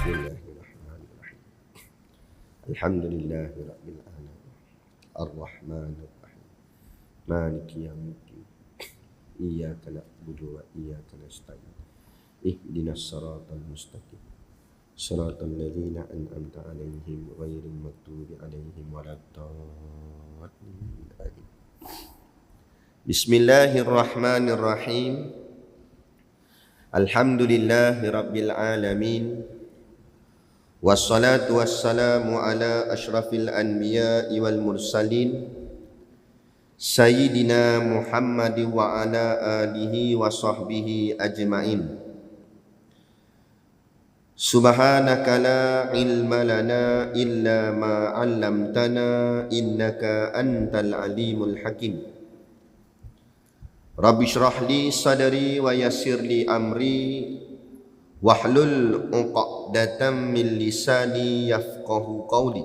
Bismillahirrahmanirrahim. Alhamdulillahi rabbil alamin. Ar-Rahmanir Rahim. Maliki yaumiddin. Iyyaka na'budu wa iyyaka nasta'in. Ihdinas siratal mustaqim. Siratal ladzina an'amta 'alaihim ghairil maghdubi 'alaihim waladdallin. Bismillahirrahmanirrahim. Alhamdulillahi rabbil alamin. Wassalatu wassalamu ala ashrafil anbiya'i wal mursalin Sayyidina Muhammad wa ala alihi wa sahbihi ajma'in. Subhanaka la ilma lana illa ma 'allamtana innaka antal alimul hakim. Rabbi shrah li sadri wa yassir li amri wahlul 'uqdatam min lisani yafqahu qawli.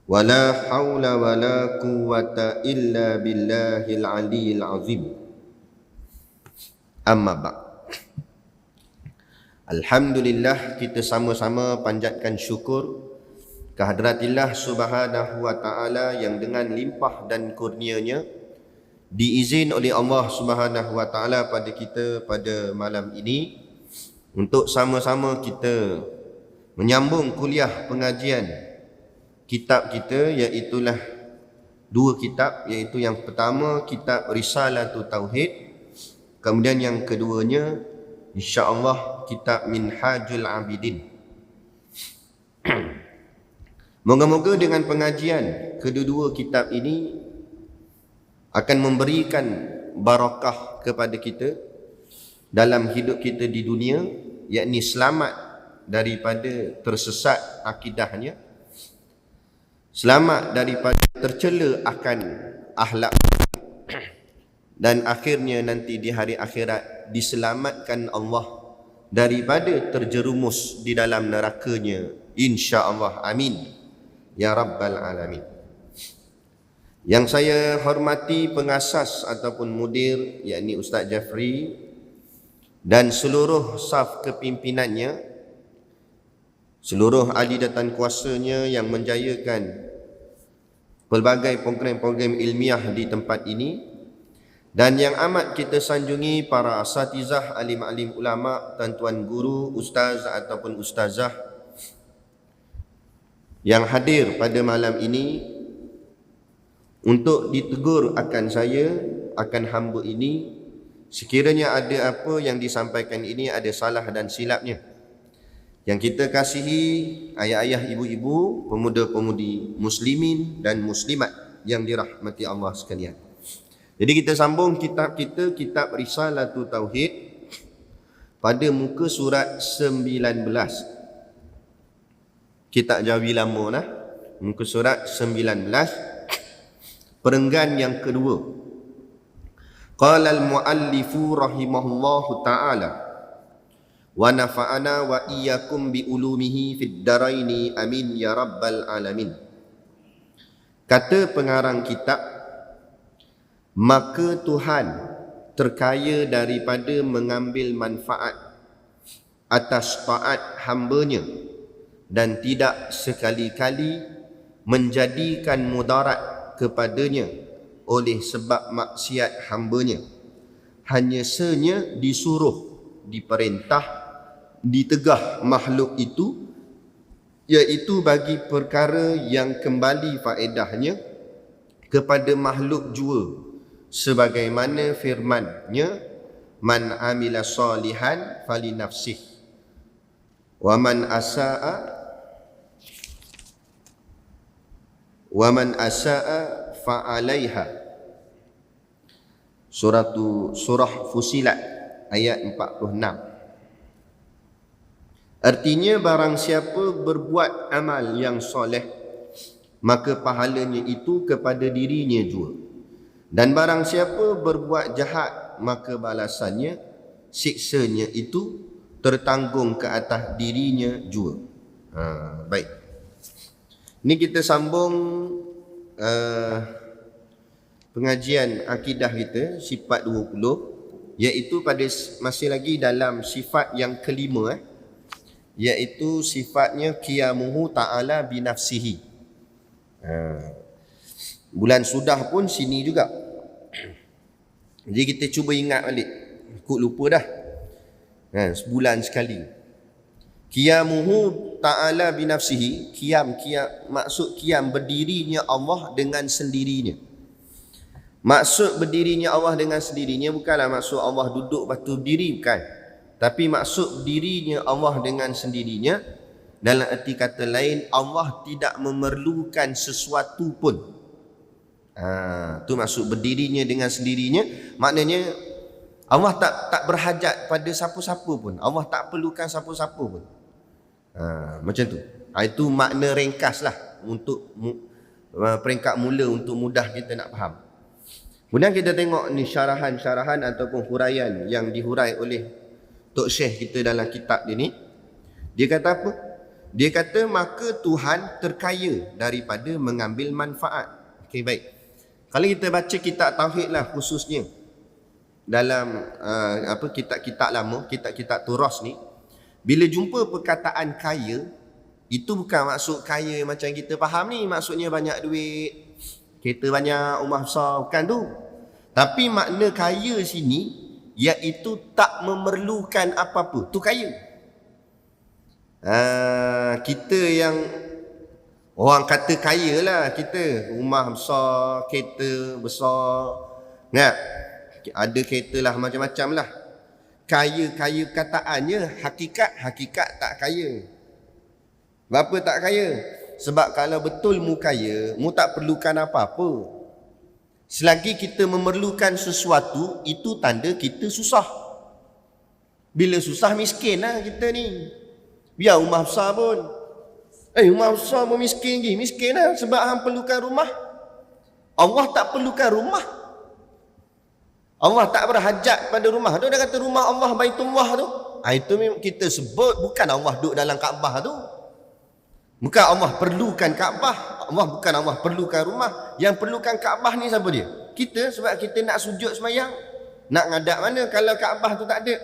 Wala haula wala quwwata illa billahil aliyyil azim. Amma ba'd. Alhamdulillah, kita sama-sama panjatkan syukur kehadраtillah Subhanahu wa taala yang dengan limpah dan kurnianya diizin oleh Allah Subhanahu wa taala pada kita pada malam ini untuk sama-sama kita menyambung kuliah pengajian kitab kita, iaitulah dua kitab, iaitu yang pertama kitab Risalatul Tauhid, kemudian yang keduanya insya-Allah kitab Minhajul Abidin. Moga-moga dengan pengajian kedua-dua kitab ini akan memberikan barakah kepada kita dalam hidup kita di dunia, yakni selamat daripada tersesat akidahnya, selamat daripada tercela akan akhlak, dan akhirnya nanti di hari akhirat diselamatkan Allah daripada terjerumus di dalam nerakanya, insya-Allah. Amin ya rabbal alamin. Yang saya hormati pengasas ataupun mudir, yakni Ustaz Jafri dan seluruh saf kepimpinannya, seluruh ahli dan kuasanya yang menjayakan pelbagai program-program ilmiah di tempat ini, dan yang amat kita sanjungi para asatizah, alim-alim ulama, tuan-tuan guru, ustaz ataupun ustazah yang hadir pada malam ini untuk ditegur akan saya, akan hamba ini. Sekiranya ada apa yang disampaikan ini ada salah dan silapnya, yang kita kasihi ayah-ayah, ibu-ibu, pemuda-pemudi muslimin dan muslimat yang dirahmati Allah sekalian. Jadi kita sambung kitab kita, kitab Risalatul Tauhid, pada muka surat 19. Kitab Jawi lama lah, muka surat 19, perenggan yang kedua. Qala al-muallifu rahimahullahu ta'ala wa nafa'ana wa iyyakum bi ulumihi fid daraini amin ya rabbal alamin. Kata pengarang kitab, maka Tuhan terkaya daripada mengambil manfaat atas taat hamba-Nya dan tidak sekali-kali menjadikan mudarat kepadanya oleh sebab maksiat hamba-Nya. Hanya senya disuruh, diperintah, ditegah makhluk itu, iaitu bagi perkara yang kembali faedahnya kepada makhluk jua, sebagaimana firman-Nya, man amila salihan fali nafsih wa man asaa fa'alaiha. Surah Fusilat ayat 46. Artinya, barang siapa berbuat amal yang soleh, maka pahalanya itu kepada dirinya jua, dan barang siapa berbuat jahat, maka balasannya, siksanya itu tertanggung ke atas dirinya jua. Baik, ini kita sambung pengajian akidah kita, sifat 20, iaitu pada masih lagi dalam sifat yang kelima, iaitu sifatnya qiyamuhu ta'ala binafsihi. Bulan sudah pun sini juga. Jadi kita cuba ingat balik. Aku lupa dah. Sebulan sekali. Qiyamuhu ta'ala binafsihi. Maksud qiyam berdirinya Allah dengan sendirinya. Maksud berdirinya Allah dengan sendirinya bukanlah maksud Allah duduk lepas tu berdiri, bukan. Tapi maksud berdirinya Allah dengan sendirinya dalam erti kata lain, Allah tidak memerlukan sesuatu pun. Tu maksud berdirinya dengan sendirinya. Maknanya Allah tak berhajat pada siapa-siapa pun. Allah tak perlukan siapa-siapa pun. Macam tu. Itu makna ringkas lah untuk peringkat mula untuk mudah kita nak faham. Kemudian kita tengok ni syarahan-syarahan ataupun huraian yang dihurai oleh Tok Syekh kita dalam kitab dia ni. Dia kata apa? Dia kata maka Tuhan terkaya daripada mengambil manfaat. Okey, baik. Kalau kita baca kitab tauhid lah khususnya dalam kitab-kitab lama, kitab-kitab turas ni, bila jumpa perkataan kaya, itu bukan maksud kaya macam kita faham ni, maksudnya banyak duit, kereta banyak, rumah besar, bukan tu. Tapi makna kaya sini iaitu tak memerlukan apa-apa. Tu kaya. Kita yang orang kata kaya lah, kita rumah besar, kereta besar, kan? Ada kereta lah, macam-macam lah. Kaya kataannya, hakikat tak kaya. Kenapa tak kaya? Sebab kalau betul mu kaya, mu tak perlukan apa-apa. Selagi kita memerlukan sesuatu, itu tanda kita susah. Bila susah, miskin lah kita ni. Biar rumah besar pun. Rumah besar pun miskin lagi. Miskin lah sebab hang perlukan rumah. Allah tak perlukan rumah. Allah tak berhajat pada rumah tu. Dia kata rumah Allah Baitullah tu. Itu kita sebut bukan Allah duduk dalam Kaabah tu. Bukan Allah perlukan Kaabah. bukan Allah perlukan rumah. Yang perlukan Kaabah ni siapa dia? Kita, sebab kita nak sujud semayang. Nak ngadap mana kalau Kaabah tu tak ada?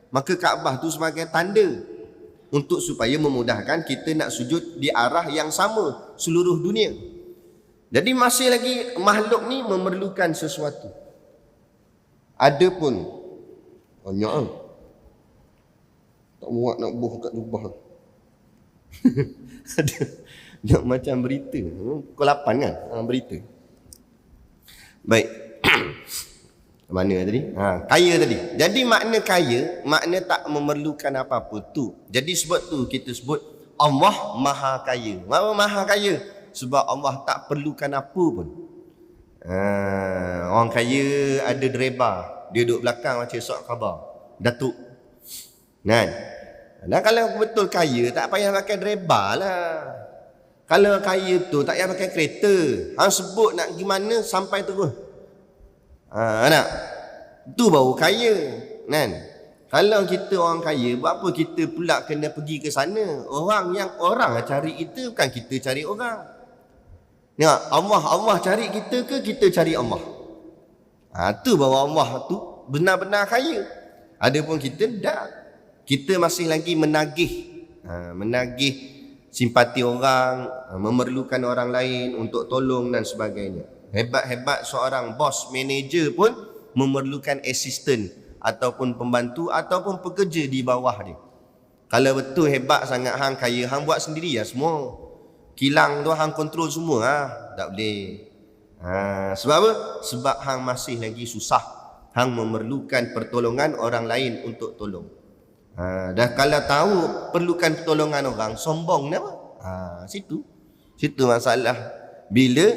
Maka Kaabah tu sebagai tanda untuk supaya memudahkan kita nak sujud di arah yang sama seluruh dunia. Jadi masih lagi makhluk ni memerlukan sesuatu. Ada pun banyak tak muat nak buh kat jubah. Ada macam berita pukul 8 kan, berita. Baik. Mana tadi? Kaya tadi. Jadi makna kaya, makna tak memerlukan apa-apa tu. Jadi sebab tu kita sebut Allah Maha Kaya. Kenapa Maha Kaya? Sebab Allah tak perlukan apa pun. Orang kaya ada driver, dia duduk belakang macam sok khabar, datuk. Kan? Dan kalau betul kaya, tak payah pakai driver lah. Kalau kaya tu tak payah pakai kereta. Hang sebut nak pergi mana sampai terus. Nak? Itu baru kaya. Kan? Kalau kita orang kaya, buat apa kita pula kena pergi ke sana? Orang cari kita, bukan kita cari orang. Ya, Allah cari kita ke kita cari Allah? Tu baru Allah tu benar-benar kaya. Adapun kita tak. Kita masih lagi menagih simpati orang, memerlukan orang lain untuk tolong dan sebagainya. Hebat-hebat seorang bos, manager pun memerlukan assistant ataupun pembantu ataupun pekerja di bawah dia. Kalau betul hebat sangat hang kaya, hang buat sendiri ya semua. Kilang tu hang kontrol semua tak boleh. Sebab apa? Sebab hang masih lagi susah. Hang memerlukan pertolongan orang lain untuk tolong. Dah kalau tahu perlukan pertolongan orang, sombong ni apa? Situ masalah. Bila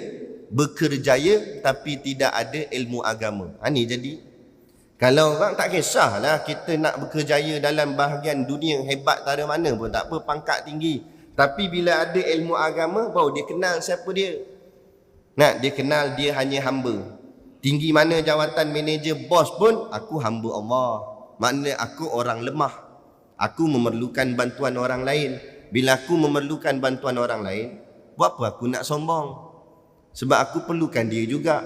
bekerjaya tapi tidak ada ilmu agama. Ni jadi kalau orang tak kisahlah kita nak bekerjaya dalam bahagian dunia hebat tak ada mana pun tak apa, pangkat tinggi. Tapi bila ada ilmu agama, baru dia kenal siapa dia. Dia kenal dia hanya hamba. Tinggi mana jawatan manager, bos pun, aku hamba Allah. Maknanya aku orang lemah. Aku memerlukan bantuan orang lain. Bila aku memerlukan bantuan orang lain, buat apa aku nak sombong? Sebab aku perlukan dia juga.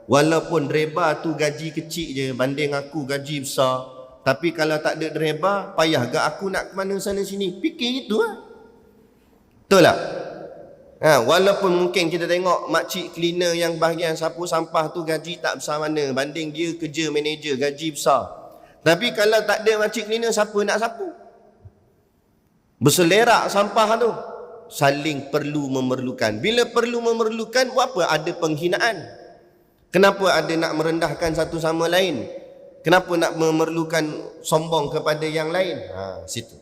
Walaupun driver tu gaji kecil je banding aku gaji besar, Tapi kalau tak ada driver, payah gak aku nak ke mana sana sini. Fikir gitu lah. Betul tak? Walaupun mungkin kita tengok makcik cleaner yang bahagian sapu sampah tu gaji tak besar mana, banding dia kerja manager gaji besar. Tapi kalau tak ada makcik cleaner, siapa nak sapu? Berselerak sampah tu. Saling perlu memerlukan. Bila perlu memerlukan, buat apa? Ada penghinaan. Kenapa ada nak merendahkan satu sama lain? Kenapa nak memerlukan sombong kepada yang lain? Situ.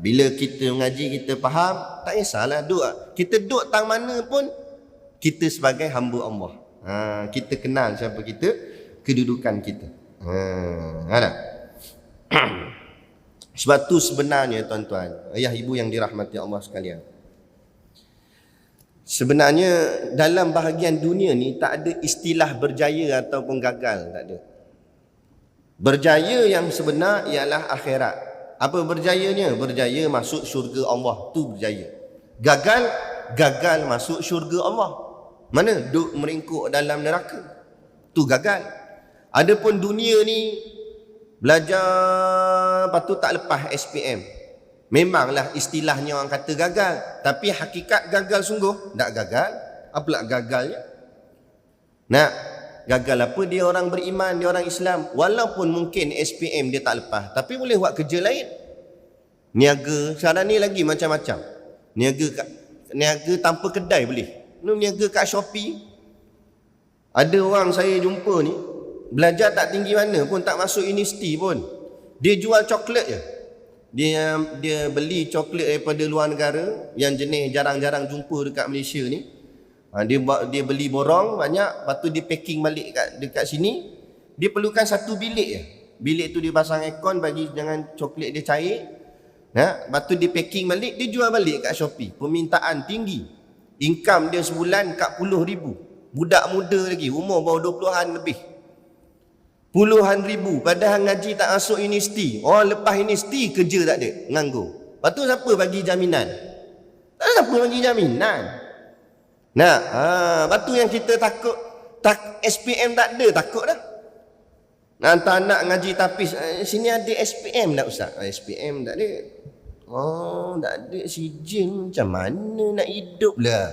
Bila kita mengaji, kita faham, tak kisahlah duduk. Kita duduk tang mana pun, kita sebagai hamba Allah. Kita kenal siapa kita, kedudukan kita. Ada. Sebab tu sebenarnya tuan-tuan, ayah ibu yang dirahmati Allah sekalian, sebenarnya dalam bahagian dunia ni tak ada istilah berjaya ataupun gagal, tak ada. Berjaya yang sebenar ialah akhirat. Apa berjayanya? Berjaya masuk syurga Allah, tu berjaya. Gagal masuk syurga Allah. Mana? Duk meringkuk dalam neraka, tu gagal. Adapun dunia ni, belajar lepas tu tak lepas SPM. Memanglah istilahnya orang kata gagal, tapi hakikat gagal sungguh? Tak gagal. Apalah gagalnya? Gagal apa? Dia orang beriman, dia orang Islam. Walaupun mungkin SPM dia tak lepas, tapi boleh buat kerja lain. Niaga, sekarang ni lagi macam-macam. Niaga tanpa kedai boleh. Niaga kat Shopee. Ada orang saya jumpa ni, belajar tak tinggi mana pun, tak masuk universiti pun, dia jual coklat je. Dia beli coklat daripada luar negara yang jenis jarang-jarang jumpa dekat Malaysia ni. Dia beli borong banyak, lepas tu dia packing balik dekat sini. Dia perlukan satu bilik je. Bilik tu dia pasang aircon, bagi jangan coklat dia cair. Lepas tu dia packing balik, dia jual balik kat Shopee. Permintaan tinggi. Income dia sebulan 40,000. Budak muda lagi, umur baru 20-an lebih. Puluhan ribu, padahal ngaji tak masuk universiti. Lepas universiti kerja tak ada, nganggur. Lepas tu siapa bagi jaminan? Tak ada siapa bagi jaminan. Lepas tu yang kita takut, SPM tak ada, takut dah. Hantar anak ngaji tapis, sini ada SPM tak Ustaz? SPM tak ada. Tak ada sijin, macam mana nak hidup lah?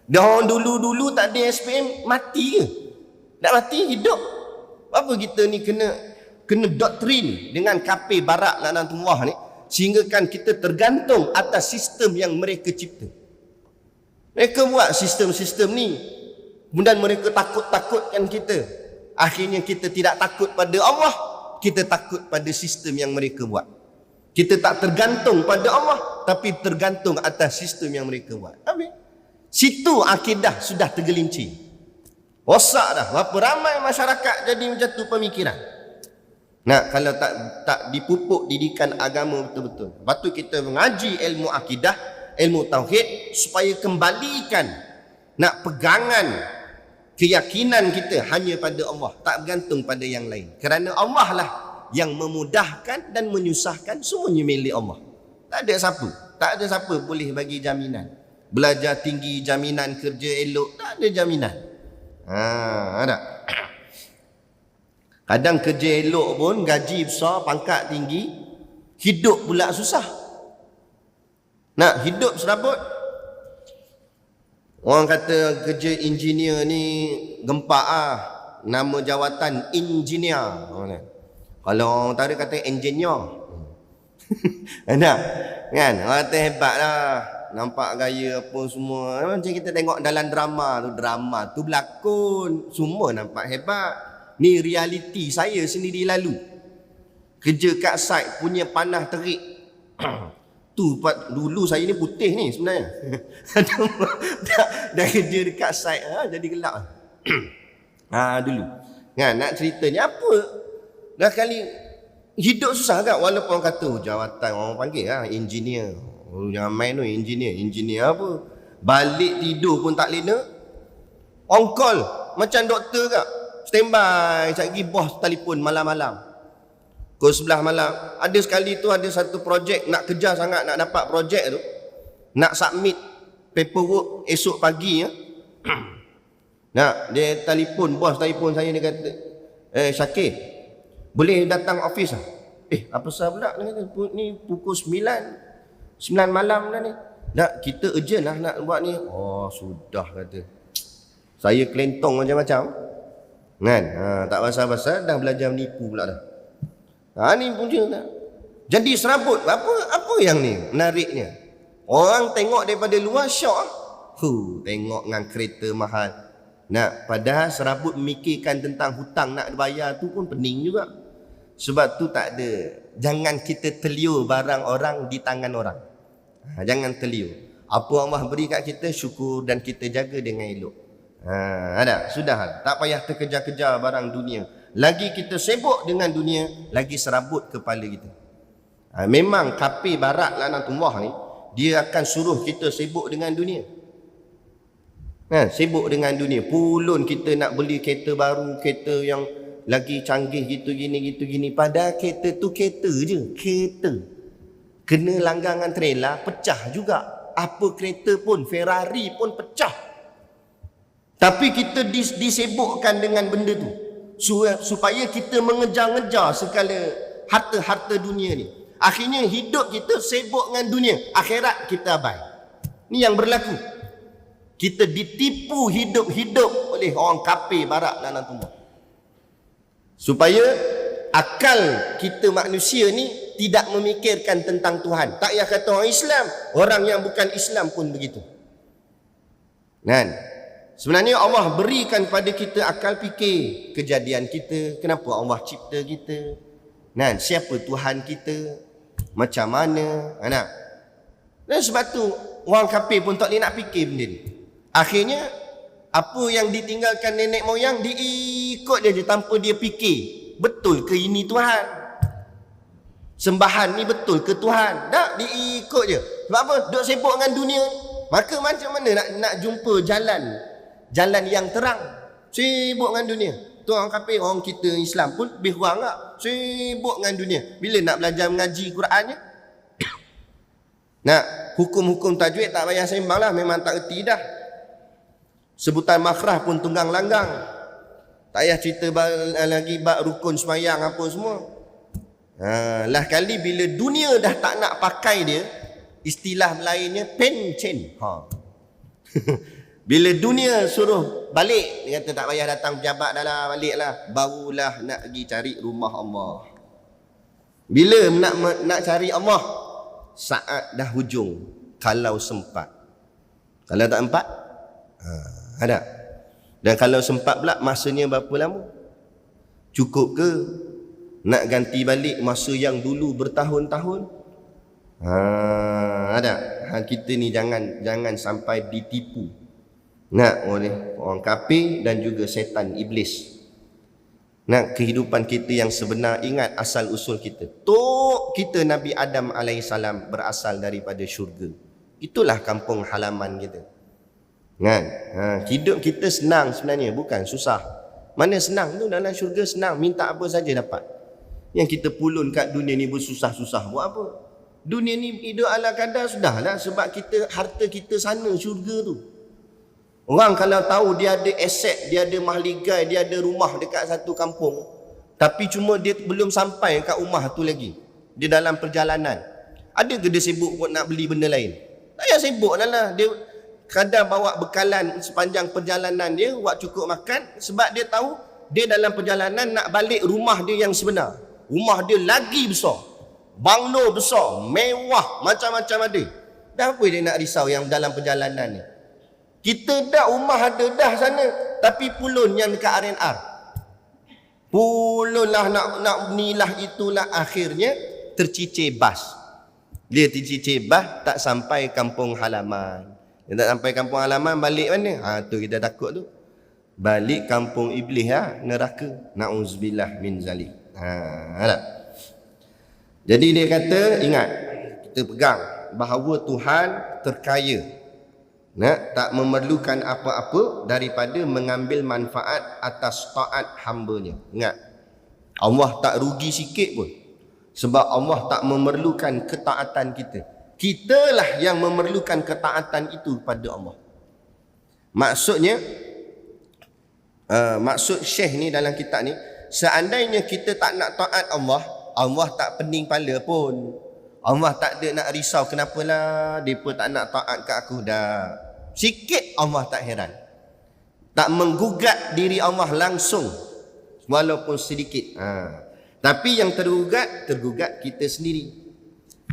Dah dulu-dulu tak ada SPM, mati ke? Tak mati, hidup. Apa kita ni kena doktrin dengan kafir barat laknatullah ni, sehingga kan kita tergantung atas sistem yang mereka cipta. Mereka buat sistem-sistem ni, kemudian mereka takut-takutkan kita. Akhirnya kita tidak takut pada Allah, kita takut pada sistem yang mereka buat. Kita tak tergantung pada Allah, tapi tergantung atas sistem yang mereka buat. Habis. Situ akidah sudah tergelincir. Rosak dah. Berapa ramai masyarakat jadi macam tu pemikiran. Kalau tak dipupuk didikan agama betul-betul. Lepas tu kita mengaji ilmu akidah, ilmu tauhid, supaya kembalikan pegangan keyakinan kita hanya pada Allah, tak bergantung pada yang lain. Kerana Allah lah yang memudahkan dan menyusahkan, semuanya milik Allah. Tak ada siapa boleh bagi jaminan. Belajar tinggi jaminan kerja elok, tak ada jaminan. Ada. Kadang kerja elok pun gaji besar, pangkat tinggi, hidup pula susah. Hidup serabut. Orang kata kerja engineer ni gempak nama jawatan engineer. Kalau orang utara kata engineer. Kan? Orang kata hebat lah. Nampak gaya apa semua. Macam kita tengok dalam drama tu berlakon. Semua nampak hebat. Ni realiti saya sendiri lalu. Kerja kat site punya panah terik. Dulu saya ni putih ni sebenarnya. dah kerja dekat site jadi gelap. Dulu. Nak ceritanya apa? Dah kali hidup susah kan, walaupun orang kata jawatan orang panggil engineer. Jangan main tu engineer apa? Balik tidur pun tak lena. On call macam doktor kak. Standby, sekejap lagi bos telefon malam-malam. Pukul 11 malam. Ada sekali tu ada satu projek, nak kejar sangat nak dapat projek tu. Nak submit paperwork esok pagi dia telefon, bos telefon saya, dia kata, Syakir, Boleh datang office lah. Apa sebab pula ni pukul 9 malam dah ni. Nak kita urgent lah nak buat ni. Oh sudah kata. Saya kelentong macam-macam. Kan? Tak pasal-pasal dah belajar menipu pula dah. Ni punca tak. Jadi serabut. Apa yang ni menariknya? Orang tengok daripada luar syok. Tengok dengan kereta mahal. Padahal serabut memikirkan tentang hutang nak bayar tu pun pening juga. Sebab tu tak ada. Jangan kita teliur barang orang di tangan orang. Jangan teliur. Apa Allah beri kat kita, syukur dan kita jaga dengan elok. Ada, sudah. Tak payah terkejar-kejar barang dunia. Lagi kita sibuk dengan dunia, lagi serabut kepala kita. Memang kafir barat laknatullah ni, dia akan suruh kita sibuk dengan dunia. Sibuk dengan dunia. Pulun kita nak beli kereta baru, kereta yang lagi canggih gitu gini. Padahal kereta tu kereta je. Kereta. Kena langgangan trailer, pecah juga. Apa kereta pun, Ferrari pun pecah. Tapi kita disibukkan dengan benda tu. Supaya kita mengejar-ngejar segala harta-harta dunia ni. Akhirnya hidup kita sibuk dengan dunia. Akhirat kita abai. Ni yang berlaku. Kita ditipu hidup-hidup oleh orang kafir barat dan nantumah. Supaya akal kita manusia ni tidak memikirkan tentang Tuhan. Tak payah kata orang Islam, orang yang bukan Islam pun begitu. Kan? Sebenarnya Allah berikan pada kita akal fikir kejadian kita, kenapa Allah cipta kita. Kan? Siapa Tuhan kita? Macam mana? Dan sebab tu orang kafir pun tak boleh nak fikir benda ni. Akhirnya apa yang ditinggalkan nenek moyang diikut je tanpa dia fikir. Betul ke ini Tuhan? Sembahan ni betul ke Tuhan? Tak, diikut je. Sebab apa? Duk sibuk dengan dunia. Maka macam mana nak jumpa jalan yang terang? Sibuk dengan dunia. Tu orang kafir, orang kita Islam pun lebih kurang tak? Sibuk dengan dunia. Bila nak belajar mengaji Qurannya? Hukum-hukum tajwid tak payah sembang lah. Memang tak erti dah. Sebutan makhraj pun tunggang langgang. Tak payah cerita lagi bab rukun semayang apa semua. Lah kali bila dunia dah tak nak pakai dia, istilah lainnya pencen. Bila dunia suruh balik, dia kata tak payah datang pejabat dah lah, balik lah. Barulah nak pergi cari rumah Allah. Bila nak cari Allah? Saat dah hujung. Kalau sempat. Kalau tak sempat? Ada. Dan kalau sempat pula, masanya berapa lama? Cukup ke? Nak ganti balik masa yang dulu bertahun-tahun? Ada. Kita ni jangan sampai ditipu oleh orang kafir dan juga setan iblis. Kehidupan kita yang sebenar, ingat asal usul kita. Kita Nabi Adam AS berasal daripada syurga. Itulah kampung halaman kita. Hidup kita senang sebenarnya, bukan susah. Mana senang tu? Dalam syurga senang, minta apa saja dapat. Yang kita pulun kat dunia ni bersusah-susah buat apa? Dunia ni hidup ala kadar sudahlah, sebab harta kita sana syurga tu. Orang kalau tahu dia ada aset, dia ada mahligai, dia ada rumah dekat satu kampung, tapi cuma dia belum sampai kat rumah tu lagi, dia dalam perjalanan, ada ke dia sibuk nak beli benda lain? Tak payah sibuk lah. Dia kadang bawa bekalan sepanjang perjalanan dia, buat cukup makan, sebab dia tahu dia dalam perjalanan nak balik rumah dia yang sebenar. Rumah dia lagi besar, banglo besar, mewah, macam-macam ada. Dah apa dia nak risau yang dalam perjalanan ni? Kita dah rumah ada dah sana, tapi pulun yang dekat R&R. Pulun lah nak nilah itulah, akhirnya tercicir bas. Dia tercicir bas, tak sampai kampung halaman. Dia tak sampai kampung halaman, balik mana? Tu kita takut tu. Balik kampung iblis neraka. Na'udzubillah min zalik. Jadi dia kata, ingat, kita pegang bahawa Tuhan terkaya. Tak memerlukan apa-apa daripada mengambil manfaat atas taat hamba-Nya. Ingat, Allah tak rugi sikit pun, sebab Allah tak memerlukan ketaatan kita. Kitalah yang memerlukan ketaatan itu pada Allah. Maksudnya, maksud Syekh ni dalam kitab ni, seandainya kita tak nak taat Allah, Allah tak pening kepala pun. Allah tak ada nak risau, kenapalah mereka tak nak taat kat aku dah. Sikit Allah tak heran. Tak menggugat diri Allah langsung, walaupun sedikit. Tapi yang tergugat kita sendiri.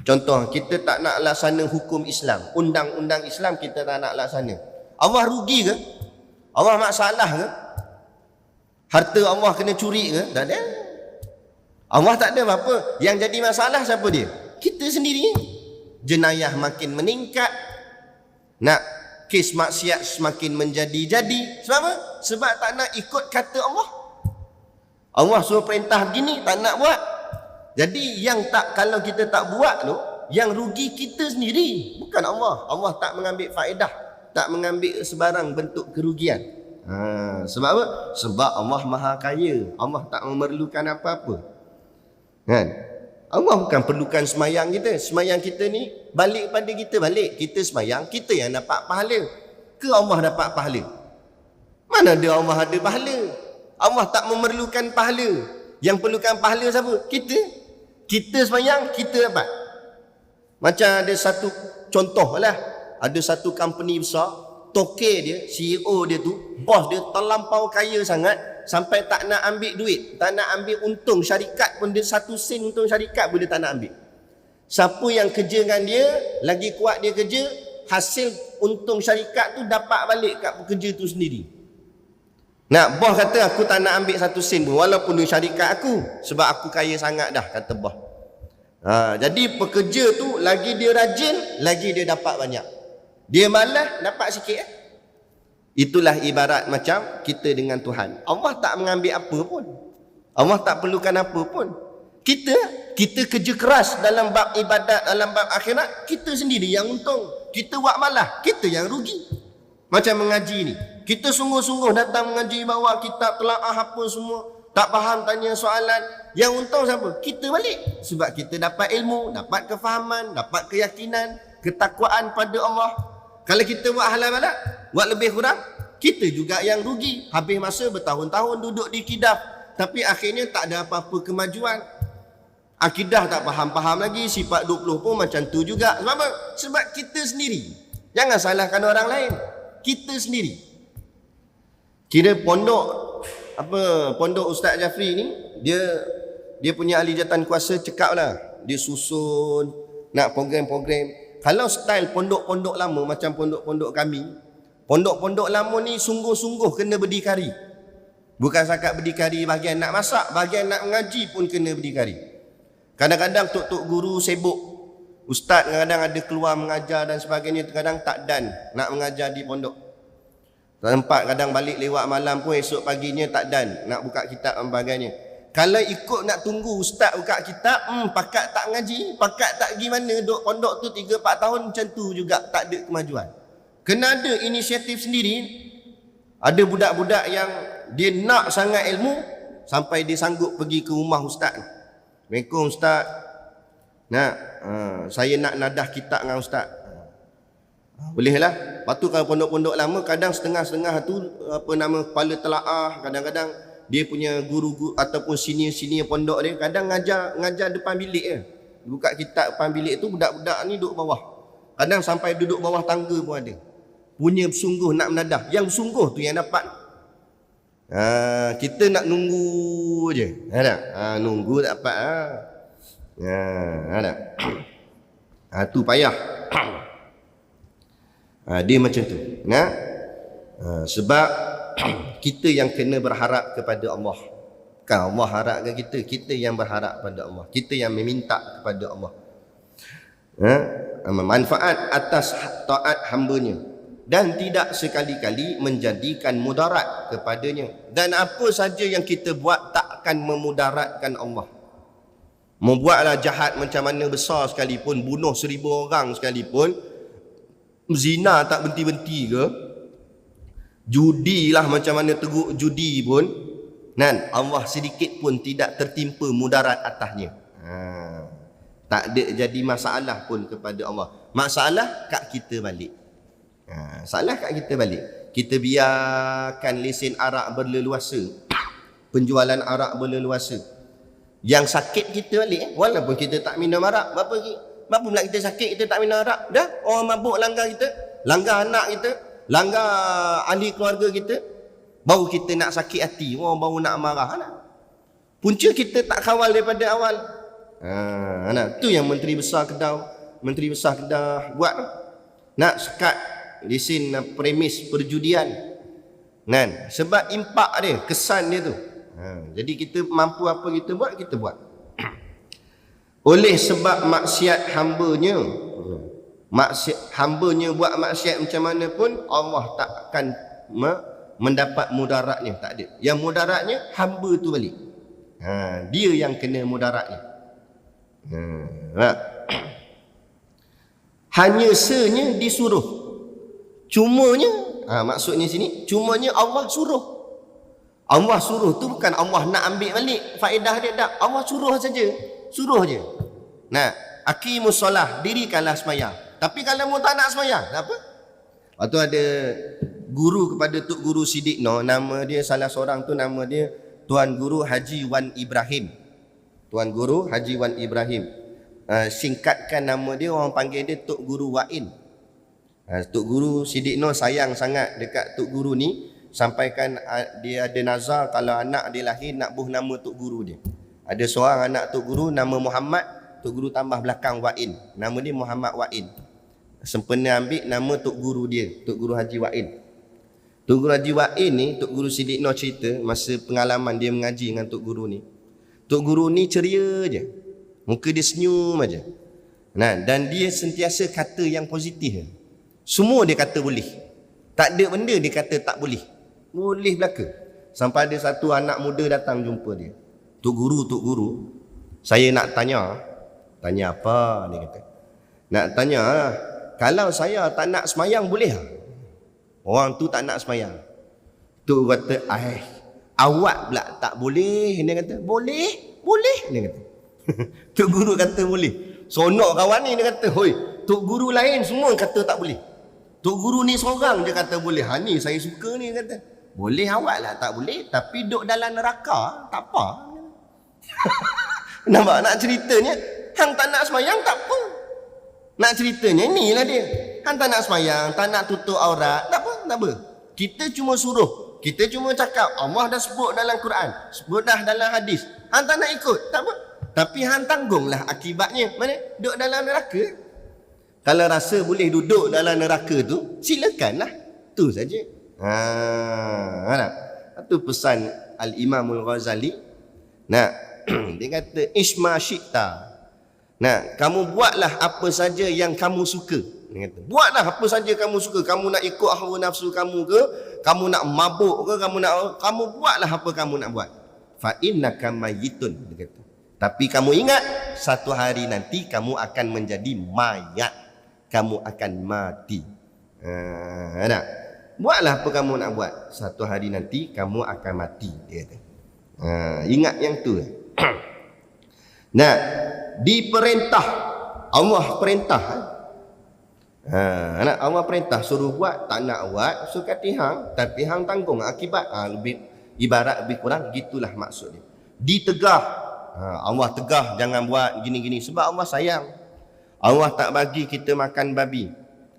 Contoh, kita tak nak laksana hukum Islam, undang-undang Islam kita tak nak laksana. Allah rugi ke? Allah masalah ke? Harta Allah kena curi ke? Tak ada. Allah tak ada apa-apa. Yang jadi masalah siapa dia? Kita sendiri. Jenayah makin meningkat. Nak kes maksiat semakin menjadi-jadi. Sebab apa? Sebab tak nak ikut kata Allah. Allah suruh perintah begini, tak nak buat. Jadi kalau kita tak buat tu, yang rugi kita sendiri, bukan Allah. Allah tak mengambil faedah, tak mengambil sebarang bentuk kerugian. Sebab apa? Sebab Allah Maha Kaya. Allah tak memerlukan apa-apa. Kan? Allah bukan perlukan semayang kita. Semayang kita ni balik pada kita balik. Kita semayang, kita yang dapat pahala. Ke Allah dapat pahala? Mana ada Allah ada pahala? Allah tak memerlukan pahala. Yang perlukan pahala siapa? Kita. Kita semayang, kita dapat. Macam ada satu contoh lah. Ada satu company besar, toke dia, CEO dia tu, bos dia terlampau kaya sangat, sampai tak nak ambil duit, tak nak ambil untung syarikat pun, dia 1 sen untung syarikat pun dia tak nak ambil. Siapa yang kerja dengan dia, lagi kuat dia kerja, hasil untung syarikat tu dapat balik kat pekerja tu sendiri. Nak, bos kata aku tak nak ambil 1 sen pun, walaupun dia syarikat aku, sebab aku kaya sangat dah, kata bos. Jadi pekerja tu, lagi dia rajin, lagi dia dapat banyak. Dia malas, dapat sikit. Itulah ibarat macam kita dengan Tuhan. Allah tak mengambil apa pun. Allah tak perlukan apa pun. Kita kerja keras dalam bab ibadat, dalam bab akhirat, kita sendiri yang untung. Kita buat malas, kita yang rugi. Macam mengaji ni. Kita sungguh-sungguh datang mengaji, bawa kitab, telaah apa semua. Tak faham, tanya soalan. Yang untung siapa? Kita balik. Sebab kita dapat ilmu, dapat kefahaman, dapat keyakinan, ketakwaan pada Allah. Kalau kita buat halal balak, buat lebih kurang, kita juga yang rugi. Habis masa bertahun-tahun duduk di kidah, tapi akhirnya tak ada apa-apa kemajuan. Akidah tak faham-faham lagi, sifat 20 pun macam tu juga. Sebab apa? Sebab kita sendiri. Jangan salahkan orang lain. Kita sendiri. Kira pondok Ustaz Jafri ni, dia punya ahli jawatan kuasa cekap lah. Dia susun nak program-program. Kalau style pondok-pondok lama macam pondok-pondok kami, pondok-pondok lama ni sungguh-sungguh kena berdikari. Bukan sakat berdikari bahagian nak masak, bahagian nak mengaji pun kena berdikari. Kadang-kadang tok-tok guru sibuk. Ustaz kadang-kadang ada keluar mengajar dan sebagainya, kadang tak dan nak mengajar di pondok. Tempat kadang balik lewat malam pun, esok paginya tak dan nak buka kitab dan sebagainya. Kalau ikut nak tunggu ustaz buka kitab, pakat tak ngaji, pakat tak pergi mana, duduk pondok tu 3-4 tahun macam tu juga, tak ada kemajuan. Kena ada inisiatif sendiri. Ada budak-budak yang dia nak sangat ilmu, sampai dia sanggup pergi ke rumah ustaz. Assalamualaikum ustaz. Saya nak nadah kitab dengan ustaz. Boleh lah. Lepas tu kalau pondok-pondok lama, kadang setengah-setengah tu kepala telaah, kadang-kadang dia punya guru ataupun senior-senior pondok dia kadang ngajar depan bilik je. Buka kitab depan bilik tu, budak-budak ni duduk bawah. Kadang sampai duduk bawah tangga pun ada. Punya sungguh nak menadah. Yang sungguh tu yang dapat. Kita nak nunggu je. Nunggu tak dapat. Tu payah. Dia macam tu. Sebab kita yang kena berharap kepada Allah. Bukan Allah harap ke kita, kita yang berharap pada Allah. Kita yang meminta kepada Allah. Manfaat atas taat hambanya, dan tidak sekali-kali menjadikan mudarat kepadanya. Dan apa saja yang kita buat tak akan memudaratkan Allah. Membuatlah jahat macam mana besar sekalipun, bunuh 1000 orang sekalipun, zina tak berhenti-henti ke, judi lah macam mana teruk judi pun, Allah sedikit pun tidak tertimpa mudarat atasnya. Tak ada jadi masalah pun kepada Allah. Masalah kat kita balik. Salah kat kita balik. Kita biarkan lesen arak berleluasa. penjualan arak berleluasa. Yang sakit kita balik, walaupun kita tak minum arak, berapa pula kita sakit kita tak minum arak, dah orang mabuk langgar kita, langgar anak kita, langgar ahli keluarga kita, baru kita nak sakit hati, orang baru nak marah. Punca kita tak kawal daripada awal. Tu yang Menteri Besar Kedah buat. Nak sekat lesen premis perjudian. Kan? Sebab impak dia, kesan dia tu. Jadi kita mampu apa kita buat. Oleh sebab maksiat hambanya buat maksiat macam mana pun, Allah tak akan mendapat mudaratnya, tak ada. Yang mudaratnya hamba tu balik. Dia yang kena mudaratnya. Hanya senya disuruh. Cumanya, maksudnya sini, cumanya Allah suruh. Allah suruh tu bukan Allah nak ambil balik faedah dia, tak. Allah suruh saja. Suruh je. Nah, aqimus solah, dirikanlah sembahyang. Tapi kalau mu tak nak sembahyang, apa? Waktu ada guru kepada Tok Guru Siddiq Noh, nama dia salah seorang tu, nama dia Tuan Guru Haji Wan Ibrahim. Tuan Guru Haji Wan Ibrahim. Singkatkan nama dia, orang panggil dia Tok Guru Wain. Tok Guru Siddiq Noh sayang sangat dekat Tok Guru ni, sampaikan dia ada nazar kalau anak dia lahir nak buh nama Tok Guru dia. Ada seorang anak Tok Guru nama Muhammad, Tok Guru tambah belakang Wain, nama dia Muhammad Wain. Sempena ambil nama Tok Guru dia, Tok Guru Haji Wain. Tok Guru Haji Wain ni, Tok Guru Siddiq Noh cerita masa pengalaman dia mengaji dengan Tok Guru ni. Tok Guru ni ceria je, muka dia senyum aja. Dan dia sentiasa kata yang positif. Semua dia kata boleh. Tak ada benda dia kata tak boleh. Boleh belaka. Sampai ada satu anak muda datang jumpa dia. Tok Guru, saya nak tanya. Tanya apa? Dia kata. Nak tanya, kalau saya tak nak semayang boleh tak? Orang tu tak nak semayang. Tu kata, awak pula tak boleh. Dia kata, boleh. Dia kata. Tok Guru kata boleh. Sonok kawan ni, dia kata, hoi, Tok Guru lain semua kata tak boleh. Tok Guru ni seorang dia kata boleh. Ni saya suka ni, dia kata. Boleh awak lah tak boleh, tapi duduk dalam neraka tak apa. Nampak nak ceritanya, hang tak nak semayang tak apa. Nak ceritanya inilah dia. Hang tak nak semayang, tak nak tutup aurat, tak apa. Kita cuma suruh, kita cuma cakap Allah dah sebut dalam Quran, sebut dah dalam hadis. Hang tak nak ikut, tak apa. Tapi hang tanggunglah akibatnya. Mana? Duduk dalam neraka. Kalau rasa boleh duduk dalam neraka tu, silakanlah. Tu saja. Itu pesan Al-Imamul Ghazali. Dia kata isma syi'ta. Kamu buatlah apa saja yang kamu suka. Dia kata, buatlah apa saja kamu suka. Kamu nak ikut hawa nafsu kamu ke, kamu nak mabuk ke, kamu buatlah apa kamu nak buat. Fa innaka mayyitun, dia kata. Tapi kamu ingat, satu hari nanti kamu akan menjadi mayat. Kamu akan mati. Buatlah apa kamu nak buat. Satu hari nanti kamu akan mati, dia kata. Ingat yang tu. Diperintah. Allah perintah. Allah perintah suruh buat, tak nak buat, suruh kata hang, tapi hang tanggung akibat. Ibarat lebih kurang gitulah maksud dia. Ditegah. Allah tegah jangan buat gini-gini sebab Allah sayang. Allah tak bagi kita makan babi.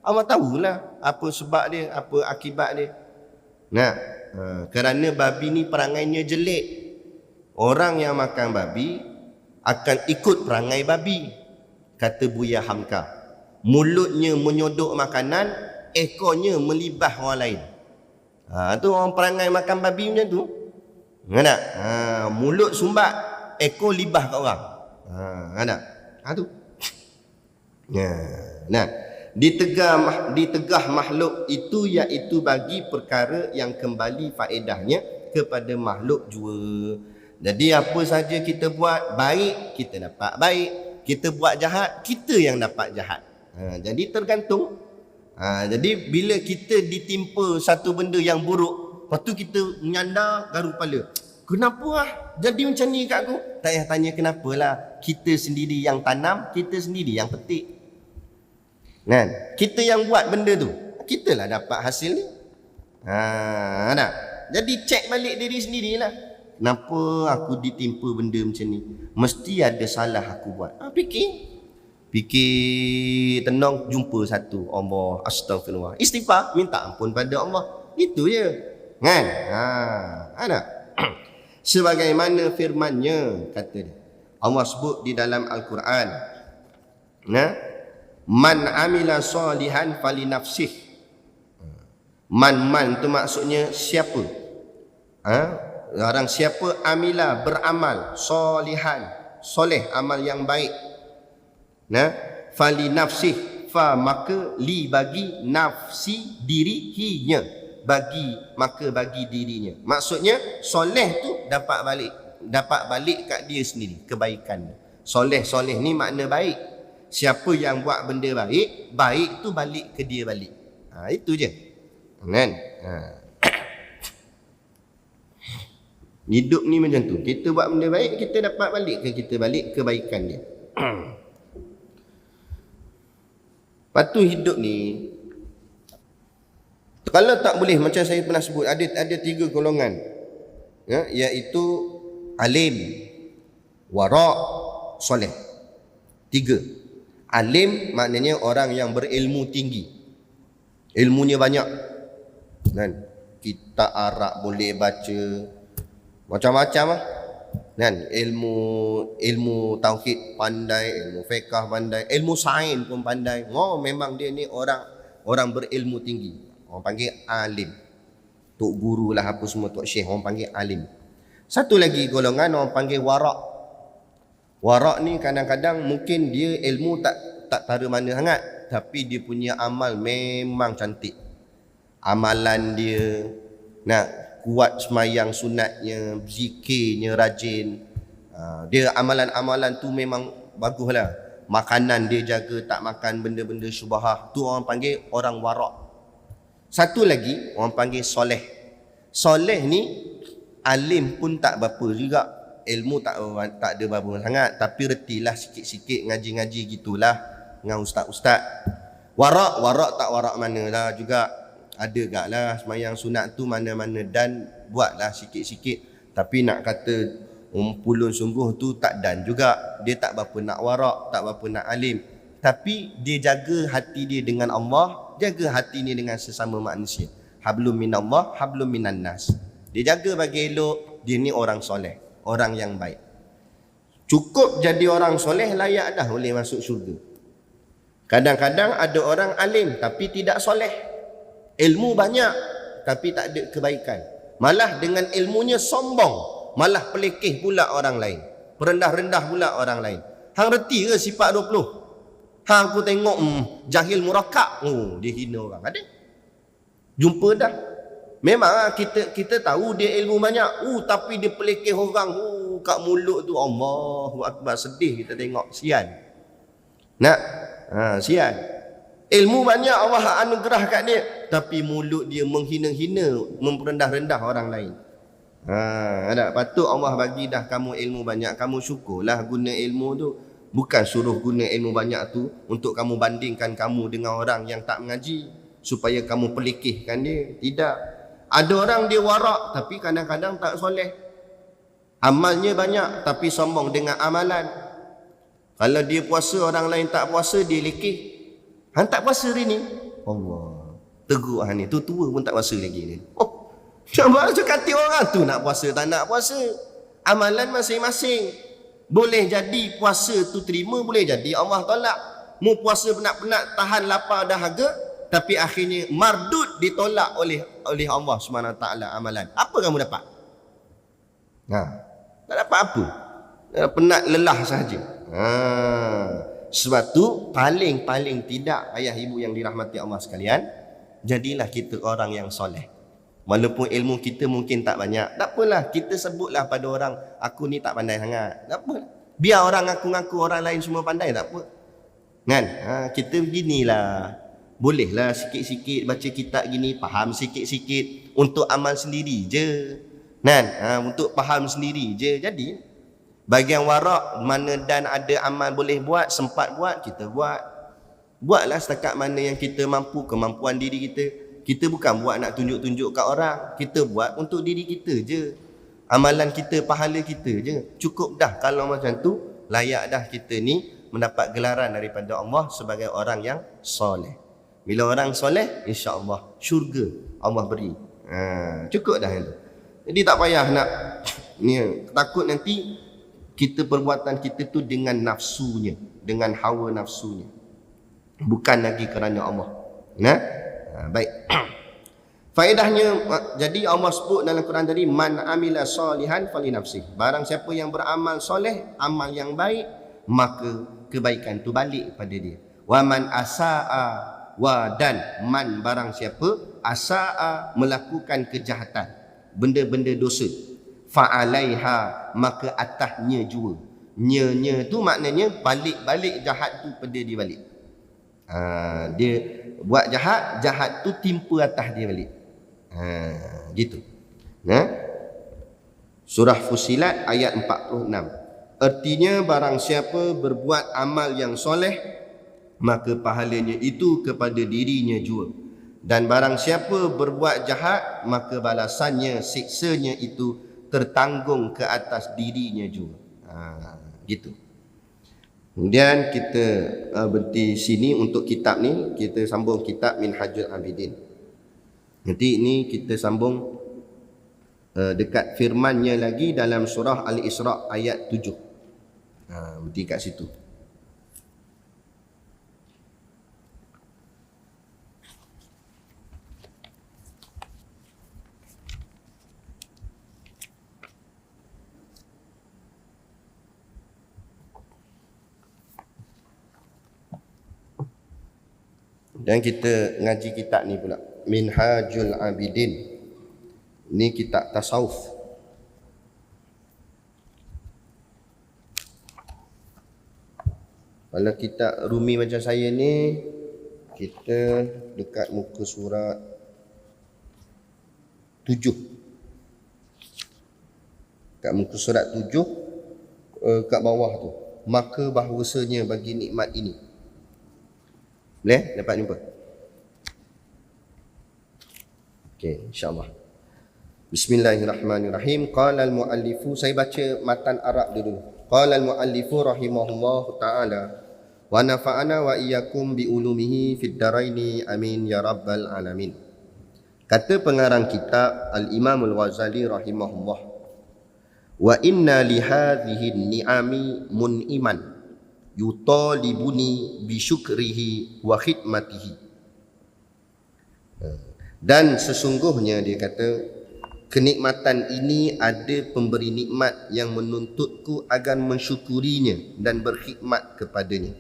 Allah tahulah apa sebab dia, apa akibat dia. Kerana babi ni perangainya jelek. Orang yang makan babi akan ikut perangai babi. Kata Buya Hamka. Mulutnya menyodok makanan, ekornya melibah orang lain. Tu orang perangai makan babi macam tu. Ada? Mulut sumbat, ekor libah kat orang. Ada? Tu. Ditegah makhluk itu iaitu bagi perkara yang kembali faedahnya kepada makhluk jua. Jadi apa saja kita buat baik, kita dapat baik. Kita buat jahat, kita yang dapat jahat. Jadi tergantung. Jadi bila kita ditimpa satu benda yang buruk, lepas tu kita menyandar garu kepala. Kenapa jadi macam ni kat aku? Tak payah tanya kenapalah. Kita sendiri yang tanam, kita sendiri yang petik. Kita yang buat benda tu, kita lah dapat hasil ni. Jadi cek balik diri sendirilah. Kenapa aku ditimpa benda macam ni? Mesti ada salah aku buat. Fikir tenang, jumpa satu Allah, astagfirullah, istighfar, minta ampun pada Allah. Itu je. Kan? Ada. Sebagaimana firman-Nya, kata dia. Allah sebut di dalam Al-Quran. Man amila salihan fali nafsih. Man tu maksudnya siapa? Orang siapa amila beramal solihan, soleh, amal yang baik. Fali nafsih, fa maka li bagi nafsi dirinya, bagi dirinya. Maksudnya soleh tu dapat balik kat dia sendiri kebaikan. Soleh ni makna baik. Siapa yang buat benda baik tu balik ke dia balik. Itu je. Kan? Hidup ni macam tu. Kita buat benda baik, kita dapat balik ke kita balik kebaikan dia. Lepas tu hidup ni, kalau tak boleh, macam saya pernah sebut, ada 3 golongan, iaitu alim, wara', soleh. 3. Alim maknanya orang yang berilmu tinggi, ilmunya banyak, kan? Kitab Arab boleh baca, macam-macam lah, kan? Ilmu tauhid pandai, ilmu fiqh pandai, ilmu sains pun pandai. Memang dia ni orang berilmu tinggi. Orang panggil alim. Tok guru lah apa semua, tok syekh, orang panggil alim. Satu lagi golongan orang panggil wara'. Wara' ni kadang-kadang mungkin dia ilmu tak tara mana sangat, tapi dia punya amal memang cantik. Amalan dia kuat, semayang sunatnya, zikirnya rajin. Dia amalan-amalan tu memang bagus lah. Makanan dia jaga, tak makan benda-benda syubhah. Tu orang panggil orang wara'. Satu lagi orang panggil soleh. Soleh ni alim pun tak berapa juga, ilmu tak ada berapa sangat, tapi retilah sikit-sikit, ngaji-ngaji gitulah dengan ustaz-ustaz. Wara' tak wara' mana lah juga. Ada gak lah semayang sunat tu mana-mana dan buatlah sikit-sikit. Tapi nak kata pulun sungguh tu tak dan juga. Dia tak berapa nak wara', tak berapa nak alim, tapi dia jaga hati dia dengan Allah, jaga hati ni dengan sesama manusia. Hablum minallah, hablum minan nas. Dia jaga bagi elok. Dia ni orang soleh, orang yang baik. Cukup jadi orang soleh, layak dah boleh masuk syurga. Kadang-kadang ada orang alim tapi tidak soleh, ilmu banyak tapi tak ada kebaikan. Malah dengan ilmunya sombong, malah pelekeh pula orang lain, perendah-rendah pula orang lain. Hang reti ke sifat 20? Hang aku tengok jahil murakab, dia hina orang. Ada? Jumpa dah. Memang kita tahu dia ilmu banyak, tapi dia pelekeh orang, kat mulut tu Allahu Akbar, sedih kita tengok, sian. Sian. Ilmu banyak Allah anugerah kat dia, tapi mulut dia menghina-hina, memperendah-rendah orang lain. Patut Allah bagi dah kamu ilmu banyak, kamu syukurlah guna ilmu tu. Bukan suruh guna ilmu banyak tu untuk kamu bandingkan kamu dengan orang yang tak mengaji, supaya kamu pelekehkan dia. Tidak. Ada orang dia wara' tapi kadang-kadang tak soleh. Amalnya banyak tapi sombong dengan amalan. Kalau dia puasa, orang lain tak puasa, dia lekeh. Hang tak puasa hari ni? Allah, teruk hang ni. Tu tua pun tak puasa lagi ni. Cuba kata orang tu nak puasa tak nak puasa. Amalan masing-masing. Boleh jadi puasa tu terima, boleh jadi Allah tolak. Mu puasa penat-penat tahan lapar dahaga, tapi akhirnya mardud, ditolak oleh Allah SWT amalan. Apa kamu dapat? Tak dapat apa. Penat lelah sahaja. Sebab tu paling tidak, ayah ibu yang dirahmati Allah sekalian, jadilah kita orang yang soleh. Walaupun ilmu kita mungkin tak banyak, tak apalah, kita sebutlah pada orang, aku ni tak pandai sangat. Tak apa. Biar orang ngaku-ngaku orang lain semua pandai, tak apa. Kan? Kita beginilah. Bolehlah sikit-sikit baca kitab gini, faham sikit-sikit untuk amal sendiri je. Kan? Untuk faham sendiri je. Jadi bagian wara' mana dan ada amal boleh buat, sempat buat, kita buat. Buatlah setakat mana yang kita mampu, kemampuan diri kita. Kita bukan buat nak tunjuk-tunjuk kat orang, kita buat untuk diri kita je. Amalan kita, pahala kita je. Cukup dah kalau macam tu, layak dah kita ni mendapat gelaran daripada Allah sebagai orang yang soleh. Bila orang soleh, insya-Allah syurga Allah beri. Cukup dah itu. Jadi tak payah nak ni takut nanti kita perbuatan kita tu dengan nafsunya, dengan hawa nafsunya. Bukan lagi kerana Allah. Baik. Faedahnya, jadi Allah sebut dalam Quran tadi, man amila salihan fali nafsih. Barang siapa yang beramal soleh, amal yang baik, maka kebaikan tu balik pada dia. Wa man asaa, wa dan man barang siapa asaa melakukan kejahatan, benda-benda dosa, fa'alaiha maka atasnya jua. Nya tu maknanya balik-balik jahat tu pada dia balik. Dia buat jahat, jahat tu timpa atas dia balik. Gitu. Surah Fussilat ayat 46. Artinya barang siapa berbuat amal yang soleh, maka pahalanya itu kepada dirinya jua. Dan barang siapa berbuat jahat, maka balasannya, siksanya itu tertanggung ke atas dirinya jua. Gitu. Kemudian kita berhenti sini untuk kitab ni. Kita sambung kitab Minhajul Abidin. Nanti ini kita sambung dekat firmannya lagi dalam surah Al-Isra ayat 7. Berhenti kat situ. Dan kita ngaji kitab ni pula, Minhajul Abidin. Ni kitab tasawuf. Kalau kitab Rumi macam saya ni, kita dekat muka surat 7. Kat muka surat 7, kat bawah tu, maka bahawasanya bagi nikmat ini. Boleh dapat jumpa? Okey, insya-Allah. Bismillahirrahmanirrahim. Qala al-muallifu, saya baca matan Arab dulu. Qala al-muallifu rahimahullahu taala wa nafa'ana wa iyyakum bi ulumihi fid daraini amin ya rabbal alamin. Kata pengarang kitab Al-Imam Al-Ghazali rahimahullah, wa inna li hadhihi ni'ami mun'iman yutalibuni bi syukrihi wa khidmatihi. Dan sesungguhnya dia kata, kenikmatan ini ada pemberi nikmat yang menuntutku agar mensyukurinya dan berkhidmat kepadanya.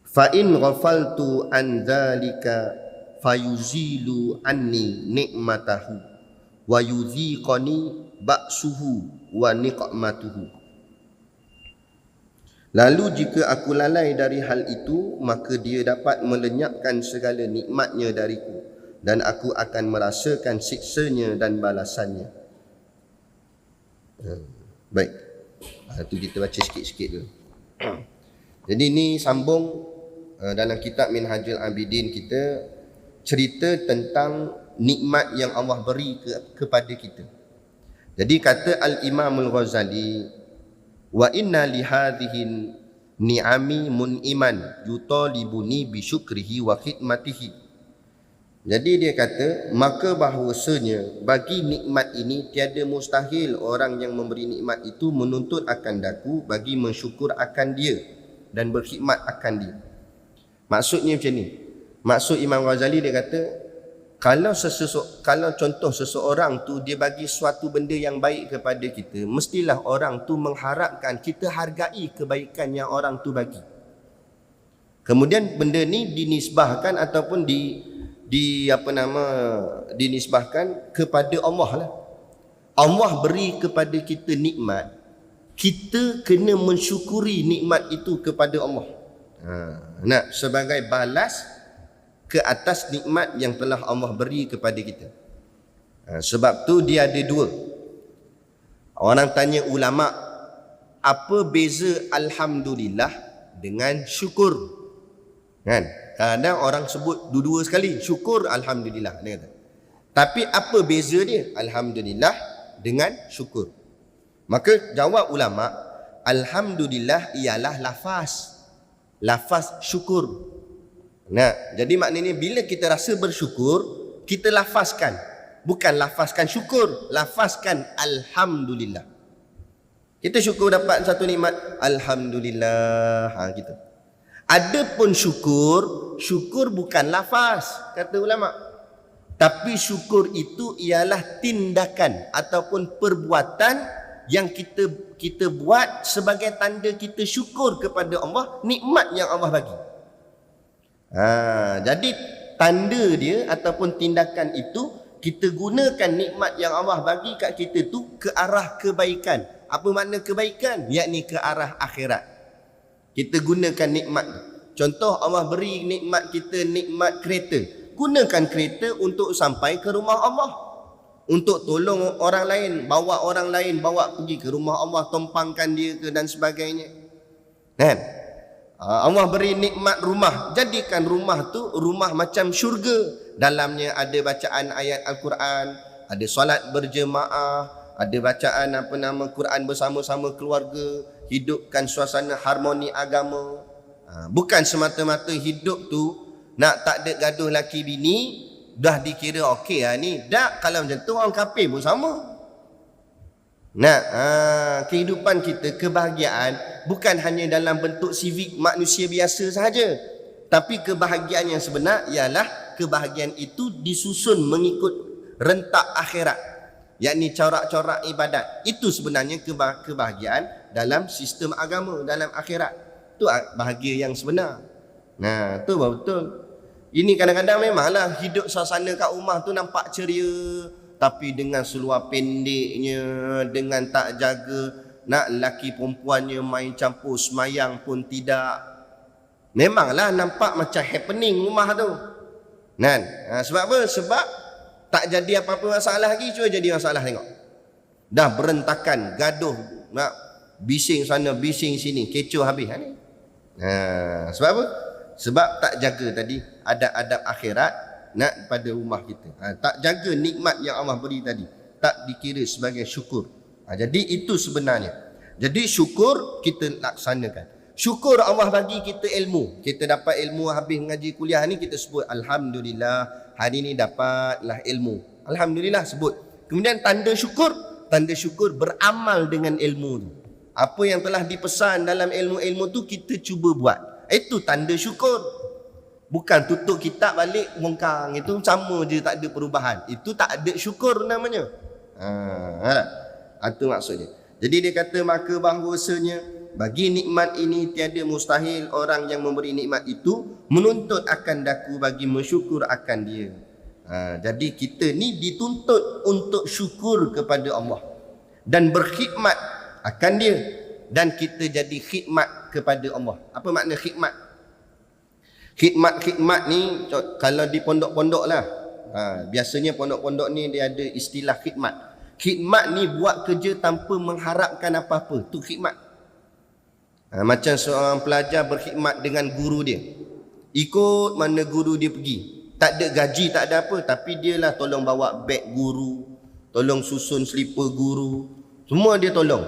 Fa in ghafaltu an dzalika fayuzilu anni nikmatahu wa yuziqani ba'suhu wa niqmatuhu. Lalu jika aku lalai dari hal itu, maka dia dapat melenyapkan segala nikmatnya dariku, dan aku akan merasakan siksanya dan balasannya. Baik. Itu kita baca sikit-sikit dulu. Jadi ini sambung dalam kitab Minhajul Abidin kita, cerita tentang nikmat yang Allah beri kepada kita. Jadi kata Al-Imam Al-Ghazali, wa inna li hadhihi ni'ami mun'iman yutalibuni bi syukrihi wa khidmatihi. Jadi dia kata, maka bahawasanya bagi nikmat ini tiada mustahil orang yang memberi nikmat itu menuntut akan daku bagi mensyukur akan dia dan berkhidmat akan dia. Maksudnya macam ni. Maksud Imam Ghazali dia kata, kalau contoh seseorang tu dia bagi suatu benda yang baik kepada kita, mestilah orang tu mengharapkan kita hargai kebaikan yang orang tu bagi. Kemudian benda ni dinisbahkan ataupun dinisbahkan kepada Allah lah. Allah beri kepada kita nikmat, kita kena mensyukuri nikmat itu kepada Allah. Sebagai balas ke atas nikmat yang telah Allah beri kepada kita. Sebab tu dia ada dua. Orang tanya ulama, apa beza alhamdulillah dengan syukur? Kan? Kadang orang sebut dua-dua sekali, syukur alhamdulillah dia kata. Tapi apa beza dia? Alhamdulillah dengan syukur. Maka jawab ulama, alhamdulillah ialah lafaz syukur. Nah, jadi maknanya bila kita rasa bersyukur, kita lafazkan. Bukan lafazkan syukur, lafazkan alhamdulillah. Kita syukur dapat satu nikmat, alhamdulillah. Gitu. Adapun syukur bukan lafaz, kata ulama. Tapi syukur itu ialah tindakan ataupun perbuatan yang kita buat sebagai tanda kita syukur kepada Allah nikmat yang Allah bagi. Jadi tanda dia ataupun tindakan itu kita gunakan nikmat yang Allah bagi kat kita tu ke arah kebaikan. Apa makna kebaikan? Yakni ke arah akhirat. Kita gunakan nikmat. Contoh Allah beri nikmat kita nikmat kereta. Gunakan kereta untuk sampai ke rumah Allah. Untuk tolong orang lain, bawa orang lain, bawa pergi ke rumah Allah, tumpangkan dia ke dan sebagainya. Kan? Allah beri nikmat rumah, jadikan rumah tu rumah macam syurga. Dalamnya ada bacaan ayat Al-Quran, ada solat berjemaah, ada bacaan Quran bersama-sama keluarga, hidupkan suasana harmoni agama. Bukan semata-mata hidup tu nak tak ada gaduh laki bini dah dikira okey ni. Tak, kalau macam tu orang kafir pun sama. Kehidupan kita, kebahagiaan bukan hanya dalam bentuk sivik manusia biasa sahaja, tapi kebahagiaan yang sebenar ialah kebahagiaan itu disusun mengikut rentak akhirat, yakni corak-corak ibadat. Itu sebenarnya kebahagiaan dalam sistem agama, dalam akhirat. Itu bahagia yang sebenar. Tu betul. Ini kadang-kadang memanglah hidup suasana kat rumah tu nampak ceria, tapi dengan seluar pendeknya, dengan tak jaga, nak lelaki perempuannya main campur semayang pun tidak. Memanglah nampak macam happening rumah tu. Kan? Sebab apa? Sebab tak jadi apa-apa masalah lagi, cuba jadi masalah tengok. Dah berantakan, gaduh, nak bising sana, bising sini, kecoh habis. Sebab apa? Sebab tak jaga tadi adab-adab akhirat nak pada rumah kita. Tak jaga nikmat yang Allah beri tadi, tak dikira sebagai syukur. Jadi itu sebenarnya. Jadi syukur kita laksanakan. Syukur Allah bagi kita ilmu. Kita dapat ilmu habis mengaji kuliah ni, kita sebut alhamdulillah, hari ni dapatlah ilmu. Alhamdulillah sebut. Kemudian tanda syukur beramal dengan ilmu tu. Apa yang telah dipesan dalam ilmu-ilmu tu kita cuba buat. Itu tanda syukur. Bukan tutup kitab balik bongkang, itu sama je, tak ada perubahan. Itu tak ada syukur namanya. Itu maksudnya. Jadi dia kata maka bahawasanya bagi nikmat ini tiada mustahil orang yang memberi nikmat itu menuntut akan daku bagi mensyukur akan dia. Jadi kita ni dituntut untuk syukur kepada Allah dan berkhidmat akan dia, dan kita jadi khidmat kepada Allah. Apa makna khidmat? Khidmat ni kalau di pondok-pondok lah, biasanya pondok-pondok ni dia ada istilah khidmat. Khidmat ni buat kerja tanpa mengharapkan apa-apa, tu khidmat. Macam seorang pelajar berkhidmat dengan guru dia, ikut mana guru dia pergi, tak ada gaji, tak ada apa, tapi dia lah tolong bawa beg guru, tolong susun selipar guru, semua dia tolong.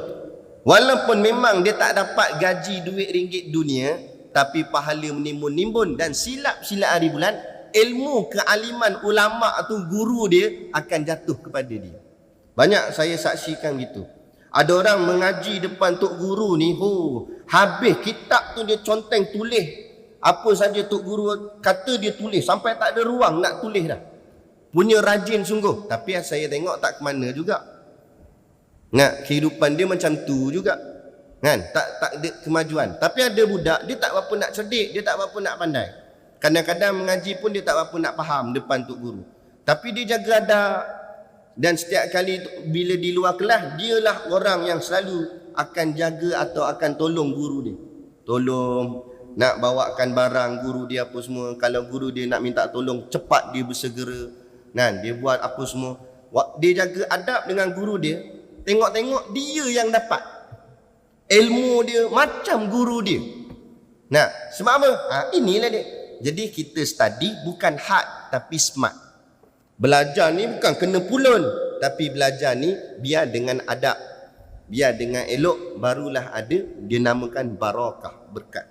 Walaupun memang dia tak dapat gaji duit ringgit dunia, tapi pahala menimbun-nimbun, dan silap-silap hari bulan ilmu kealiman ulama' tu guru dia akan jatuh kepada dia. Banyak saya saksikan gitu. Ada orang mengaji depan tok guru ni, habis kitab tu dia conteng tulis apa saja tok guru kata dia tulis, sampai tak ada ruang nak tulis dah. Punya rajin sungguh, tapi saya tengok tak ke mana juga. Kehidupan dia macam tu juga. Tak ada kemajuan. Tapi ada budak, dia tak berapa nak cerdik, dia tak berapa nak pandai. Kadang-kadang mengaji pun dia tak berapa nak faham depan tok guru. Tapi dia jaga adab. Dan setiap kali bila di luar kelas, dialah orang yang selalu akan jaga atau akan tolong guru dia. Tolong nak bawakan barang guru dia apa semua. Kalau guru dia nak minta tolong, cepat dia bersegera. Dia buat apa semua. Dia jaga adab dengan guru dia. Tengok-tengok dia yang dapat ilmu dia macam guru dia. Sebab apa? Inilah dia. Jadi kita study bukan hard tapi smart. Belajar ni bukan kena pulun, tapi belajar ni biar dengan adab, biar dengan elok, barulah ada, dia namakan barakah, berkat.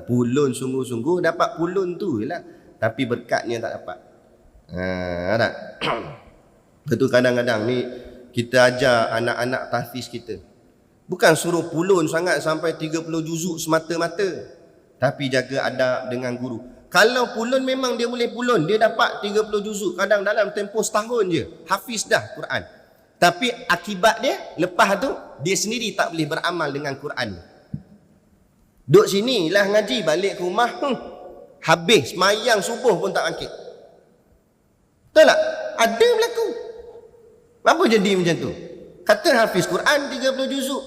Pulun sungguh-sungguh dapat pulun tu je lah, tapi berkatnya tak dapat. Tak? Betul, kadang-kadang ni kita ajar anak-anak tahfiz kita, bukan suruh pulun sangat sampai 30 juzuk semata-mata, tapi jaga adab dengan guru. Kalau pulun memang dia boleh pulun, dia dapat 30 juzuk, kadang dalam tempoh setahun je hafiz dah Quran. Tapi akibat dia lepas tu dia sendiri tak boleh beramal dengan Quran. Duduk sini lah ngaji, balik ke rumah habis semayang subuh pun tak bangkit. Betul tak? Ada berlaku. Apa jadi macam tu? Kata hafiz Quran 30 juzuk.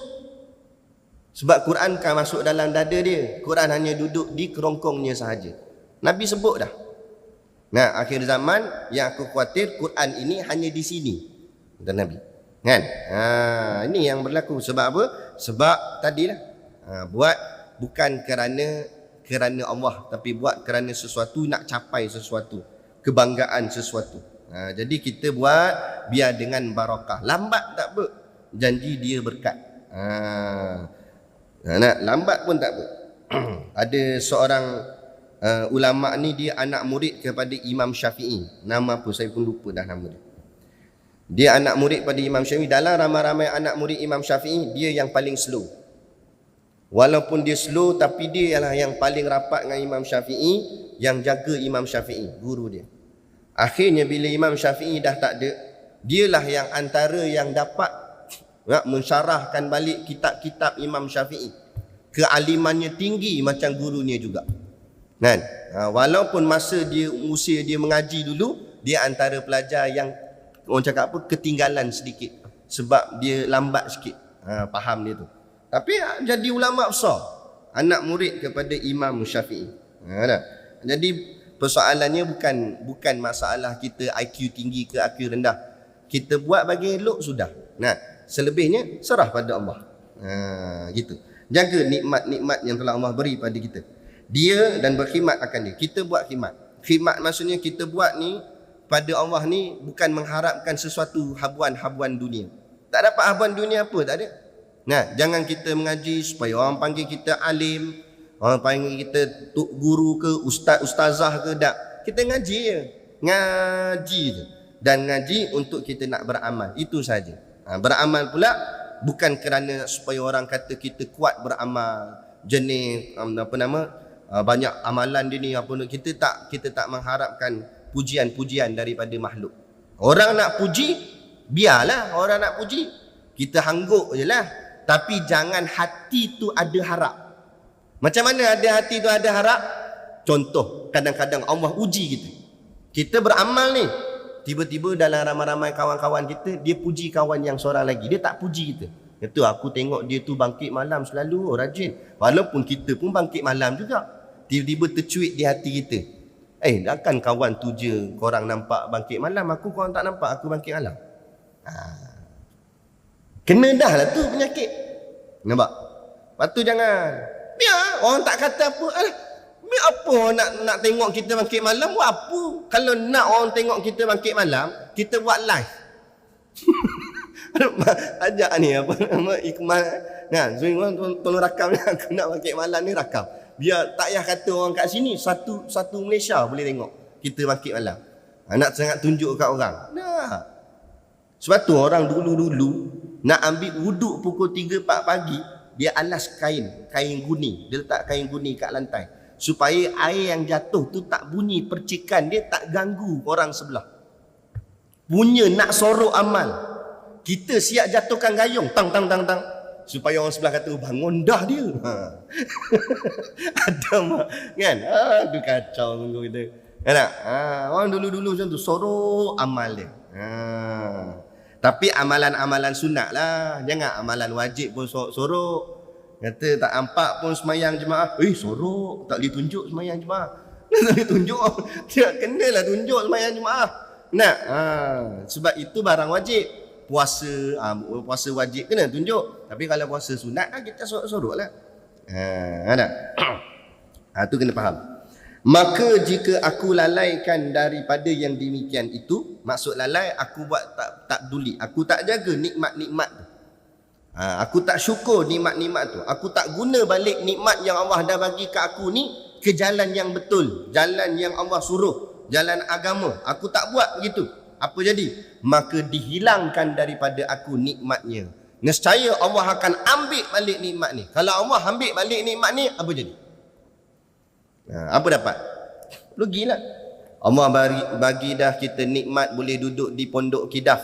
Sebab Quran kan masuk dalam dada dia. Quran hanya duduk di kerongkongnya sahaja. Nabi sebut dah. Nah, akhir zaman yang aku khawatir Quran ini hanya di sini. Kata Nabi. Kan? Ini yang berlaku. Sebab apa? Sebab tadilah buat bukan kerana Allah, tapi buat kerana sesuatu, nak capai sesuatu, kebanggaan sesuatu. Jadi kita buat biar dengan barakah. Lambat tak apa, janji dia berkat. Nak lambat pun tak apa. Ada seorang ulama ni, dia anak murid kepada Imam Syafi'i. Nama apa saya pun lupa dah nama dia. Dia anak murid pada Imam Syafi'i. Dalam ramai-ramai anak murid Imam Syafi'i, dia yang paling slow. Walaupun dia slow, tapi dia ialah yang paling rapat dengan Imam Syafi'i, yang jaga Imam Syafi'i, guru dia. Akhirnya bila Imam Syafi'i dah tak ada, dialah yang antara yang dapat mensyarahkan balik kitab-kitab Imam Syafi'i. Kealimannya tinggi macam gurunya juga. Kan? Walaupun masa dia usia dia mengaji dulu, dia antara pelajar yang orang cakap apa, ketinggalan sedikit, sebab dia lambat sikit faham dia tu. Tapi jadi ulama besar, anak murid kepada Imam Syafi'i. Jadi persoalannya bukan masalah kita IQ tinggi ke IQ rendah. Kita buat bagi elok sudah. Nah, selebihnya serah pada Allah. Gitu. Jaga nikmat-nikmat yang telah Allah beri pada kita. Dia dan berkhidmat akan dia. Kita buat khidmat. Khidmat maksudnya kita buat ni pada Allah ni bukan mengharapkan sesuatu habuan-habuan dunia. Tak dapat habuan dunia apa, tak ada. Nah, jangan kita mengaji supaya orang panggil kita alim, orang panggil kita tok guru ke, ustazah ke, tak. Kita ngaji je. Ngaji je. Dan ngaji untuk kita nak beramal. Itu saja. Beramal pula bukan kerana supaya orang kata kita kuat beramal, jenis banyak amalan dia ni apa, kita tak mengharapkan pujian-pujian daripada makhluk. Orang nak puji, biarlah orang nak puji. Kita hangguk je lah. Tapi jangan hati tu ada harap. Macam mana ada hati tu ada harap? Contoh, kadang-kadang Allah uji kita. Kita beramal ni, tiba-tiba dalam ramai-ramai kawan-kawan kita, dia puji kawan yang seorang lagi. Dia tak puji kita. Kata, aku tengok dia tu bangkit malam selalu, rajin. Walaupun kita pun bangkit malam juga. Tiba-tiba tercuit di hati kita. Takkan kawan tu je korang nampak bangkit malam, aku korang tak nampak aku bangkit malam. Kena dah lah tu penyakit. Nampak? Lepas tu jangan. Biar orang tak kata apa. Biar apa nak tengok kita bangkit malam, buat apa? Kalau nak orang tengok kita bangkit malam, kita buat live. Ajak ni apa nama Ikmal. Nah, Zul tolong rakam ni, aku nak bangkit malam ni, rakam. Biar tak payah kata orang kat sini, satu Malaysia boleh tengok kita bangkit malam. Nak sangat tunjuk kat orang. Nah. Sebab tu orang dulu-dulu nak ambil wuduk pukul 3-4 pagi, dia alas kain guni. Dia letak kain guni kat lantai supaya air yang jatuh tu tak bunyi percikan dia, tak ganggu orang sebelah. Punya nak sorok amal. Kita siap jatuhkan gayung, tang supaya orang sebelah kata bangun dah dia. Ada mak kan? Aduh kacau tunggu kita. Kan tak? Orang dulu-dulu macam tu sorok amal dia. Tapi amalan-amalan sunat lah. Jangan amalan wajib pun sorok. Kata tak nampak pun semayang jemaah. Sorok. Tak boleh tunjuk semayang jemaah. Tak boleh tunjuk. Tak kenalah tunjuk semayang jemaah. Nak. Sebab itu barang wajib. Puasa wajib kena tunjuk. Tapi kalau puasa sunat kita sorok-sorok lah. Ada. Tu kena faham. Maka jika aku lalaikan daripada yang demikian itu, maksud lalai, aku buat tak peduli, aku tak jaga nikmat-nikmat tu. Aku tak syukur nikmat-nikmat tu. Aku tak guna balik nikmat yang Allah dah bagi ke aku ni ke jalan yang betul, jalan yang Allah suruh, jalan agama. Aku tak buat begitu. Apa jadi? Maka dihilangkan daripada aku nikmatnya. Nescaya Allah akan ambil balik nikmat ni. Kalau Allah ambil balik nikmat ni, apa jadi? Apa dapat? Rugilah. Allah bagi dah kita nikmat, boleh duduk di pondok kidaf,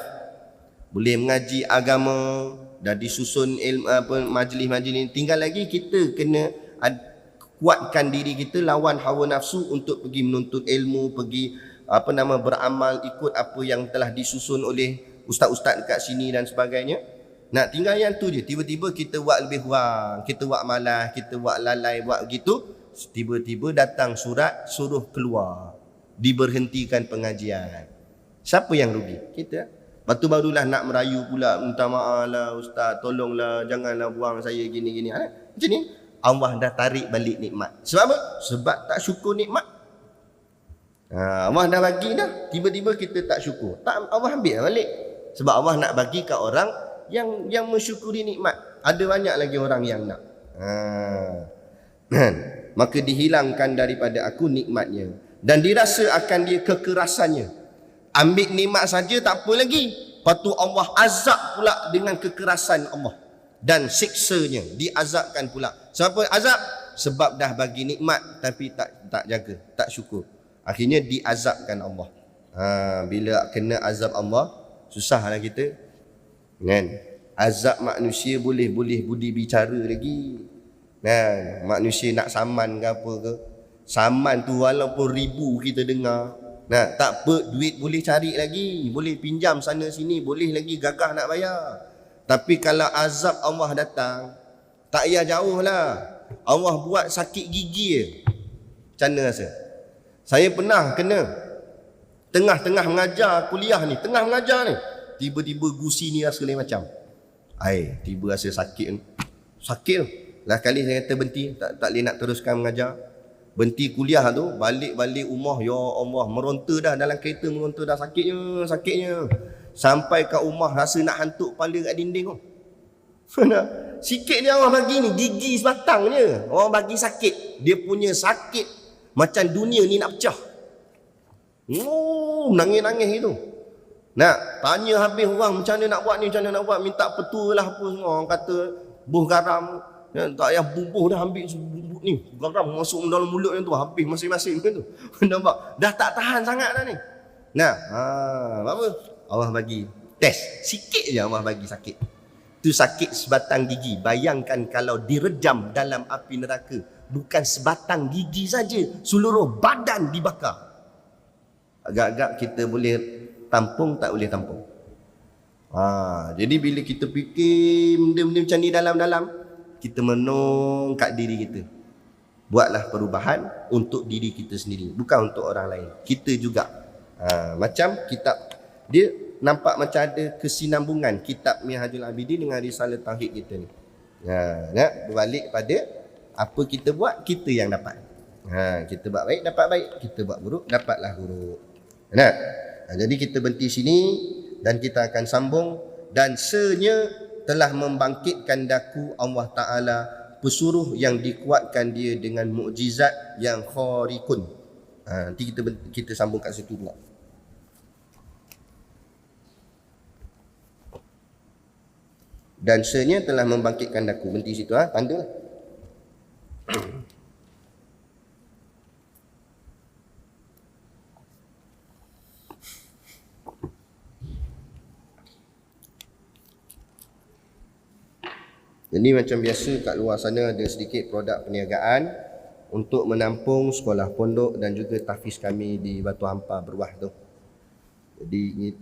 boleh mengaji agama, dah disusun ilmu, majlis-majlis. Tinggal lagi kita kena kuatkan diri kita lawan hawa nafsu untuk pergi menuntut ilmu, pergi beramal ikut apa yang telah disusun oleh ustaz-ustaz dekat sini dan sebagainya. Nak tinggal yang tu je. Tiba-tiba kita buat lebih kurang, kita buat malas, kita buat lalai, buat begitu. Tiba-tiba datang surat suruh keluar, diberhentikan pengajian. Siapa yang rugi? Kita. Lepas tu barulah nak merayu pula, minta maaf lah ustaz, tolonglah, janganlah buang saya gini-gini. Macam ni Allah dah tarik balik nikmat. Sebab apa? Sebab tak syukur nikmat. Allah dah bagi dah, tiba-tiba kita tak syukur. Tak, Allah ambil balik. Sebab Allah nak bagi kat orang yang mensyukuri nikmat. Ada banyak lagi orang yang nak. Maka dihilangkan daripada aku nikmatnya, dan dirasa akan dia kekerasannya. Ambil nikmat saja tak apa lagi, lepas tu Allah azab pula dengan kekerasan Allah dan siksanya, diazabkan pula. Siapa azab? Sebab dah bagi nikmat tapi tak jaga, tak syukur. Akhirnya diazabkan Allah. Bila kena azab Allah, susahlah kita. Kan? Azab manusia boleh budi bicara lagi. Nah, manusia nak saman ke apa ke, saman tu walaupun ribu kita dengar, nah, tak apa, duit boleh cari lagi, boleh pinjam sana sini, boleh lagi gagah nak bayar. Tapi kalau azab Allah datang, tak payah jauh lah, Allah buat sakit gigi je. Macam mana rasa? Saya pernah kena tengah-tengah mengajar kuliah ni, tengah mengajar ni, tiba-tiba gusi ni rasa lain macam. Tiba rasa sakit tu. Sakit tu. Lah kali saya kata berhenti, tak boleh nak teruskan mengajar. Berhenti kuliah tu, balik rumah, ya Allah, meronta dah dalam kereta, meronta dah, sakitnya. Sampai kat rumah rasa nak hantuk kepala kat dinding tu. Sikit dia Allah bagi ni, gigi sebatang je. Orang bagi sakit, dia punya sakit macam dunia ni nak pecah. Nangis-nangis itu. Nak tanya habis orang, macam mana nak buat ni, macam mana nak buat, minta petua lah apa semua. Orang kata buh garam, tak payah bubuh dah, ambil ni garam masuk dalam mulut yang tu, habis masing-masing tu. Nampak? Dah tak tahan sangat dah ni. Nah, apa? Allah bagi test. Sikit je Allah bagi sakit. Tu sakit sebatang gigi. Bayangkan kalau direjam dalam api neraka, bukan sebatang gigi saja, seluruh badan dibakar. Agak-agak kita boleh tampung, tak boleh tampung. Jadi bila kita fikir benda-benda macam ni dalam-dalam, kita menong kat diri kita. Buatlah perubahan untuk diri kita sendiri, bukan untuk orang lain. Kita juga. Macam kitab, dia nampak macam ada kesinambungan kitab Minhajul Abidin dengan risalah tauhid kita ni. Berbalik pada apa kita buat, kita yang dapat. Kita buat baik, dapat baik. Kita buat buruk, dapatlah buruk. Jadi kita berhenti sini dan kita akan sambung. Dan senya telah membangkitkan daku Allah Ta'ala, pesuruh yang dikuatkan dia dengan mukjizat yang kharikun. Nanti kita sambung kat situ pula. Dan senya telah membangkitkan daku. Berhenti situ, tanda lah. Jadi macam biasa kat luar sana ada sedikit produk perniagaan untuk menampung sekolah pondok dan juga tahfiz kami di Batu Hampar Berwah tu. Jadi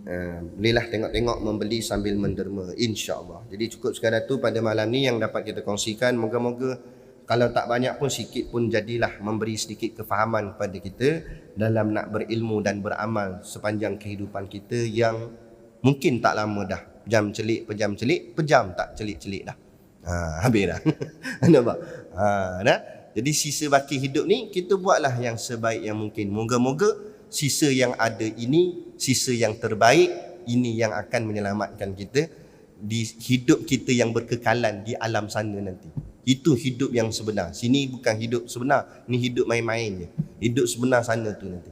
bolehlah tengok-tengok, membeli sambil menderma, insya-Allah. Jadi cukup sekadar tu pada malam ni yang dapat kita kongsikan. Moga-moga kalau tak banyak pun sikit pun jadilah memberi sedikit kefahaman kepada kita dalam nak berilmu dan beramal sepanjang kehidupan kita yang mungkin tak lama dah. Jam celik, pejam tak celik-celik dah. Habis dah. Nampak? Jadi sisa baki hidup ni kita buatlah yang sebaik yang mungkin. Moga-moga sisa yang ada ini, sisa yang terbaik ini yang akan menyelamatkan kita di hidup kita yang berkekalan di alam sana nanti. Itu hidup yang sebenar. Sini bukan hidup sebenar, ni hidup main-main je. Hidup sebenar sana tu nanti.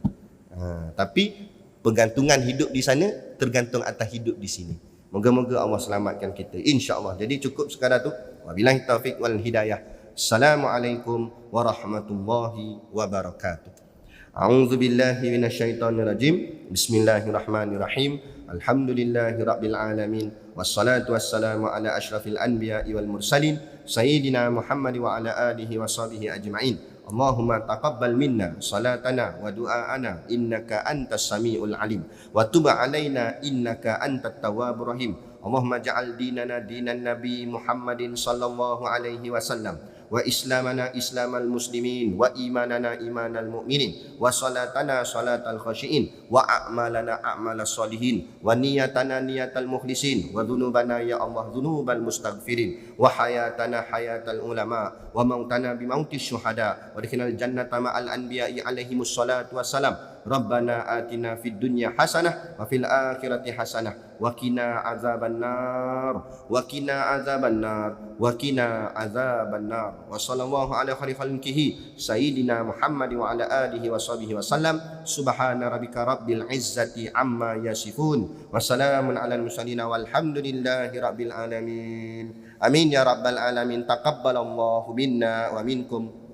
Tapi pergantungan hidup di sana tergantung atas hidup di sini. Moga-moga Allah selamatkan kita, insya-Allah. Jadi cukup sekadar tu. Wabillahi taufik wal hidayah. Assalamualaikum warahmatullahi wabarakatuh. A'udzu billahi minasyaitonir rajim. Bismillahirrahmanirrahim. Alhamdulillahi rabbil alamin. Wassalatu wassalamu ala asyrafil anbiya'i wal mursalin sayyidina Muhammad wa ala alihi washabihi ajma'in. Allahumma taqabbal minna salatana wa du'aana innaka antas samiul alim wa tub alaina innaka antat tawwabur rahim. Allahumma ja'al dinana dinan nabi Muhammadin sallallahu alaihi wasallam wa islamana islamal muslimin wa imanana imanal mu'minin wa salatana salatal khashiin wa a'malana a'malas solihin wa niyatana niyatal mukhlisin wa dhunubana ya Allah dhunubal mustaghfirin wa hayatana hayatal ulama wa mautana bi mautis syuhada wa dikhinal jannata ma'al anbiya'i alaihimus salatu wassalam. Rabbana atina fid dunya hasanah wa fil akhirati hasanah wa qina azabannar wa qina azabannar wa qina azabannar wa sallallahu ala khalqihi sayyidina Muhammad wa ala alihi wa sahbihi wa sallam. Subhana rabbika rabbil izzati amma yasifun wa salamun alal mursalin walhamdulillahi rabbil alamin. Amin ya rabbal alamin. Taqabbalallahu minna wa minkum.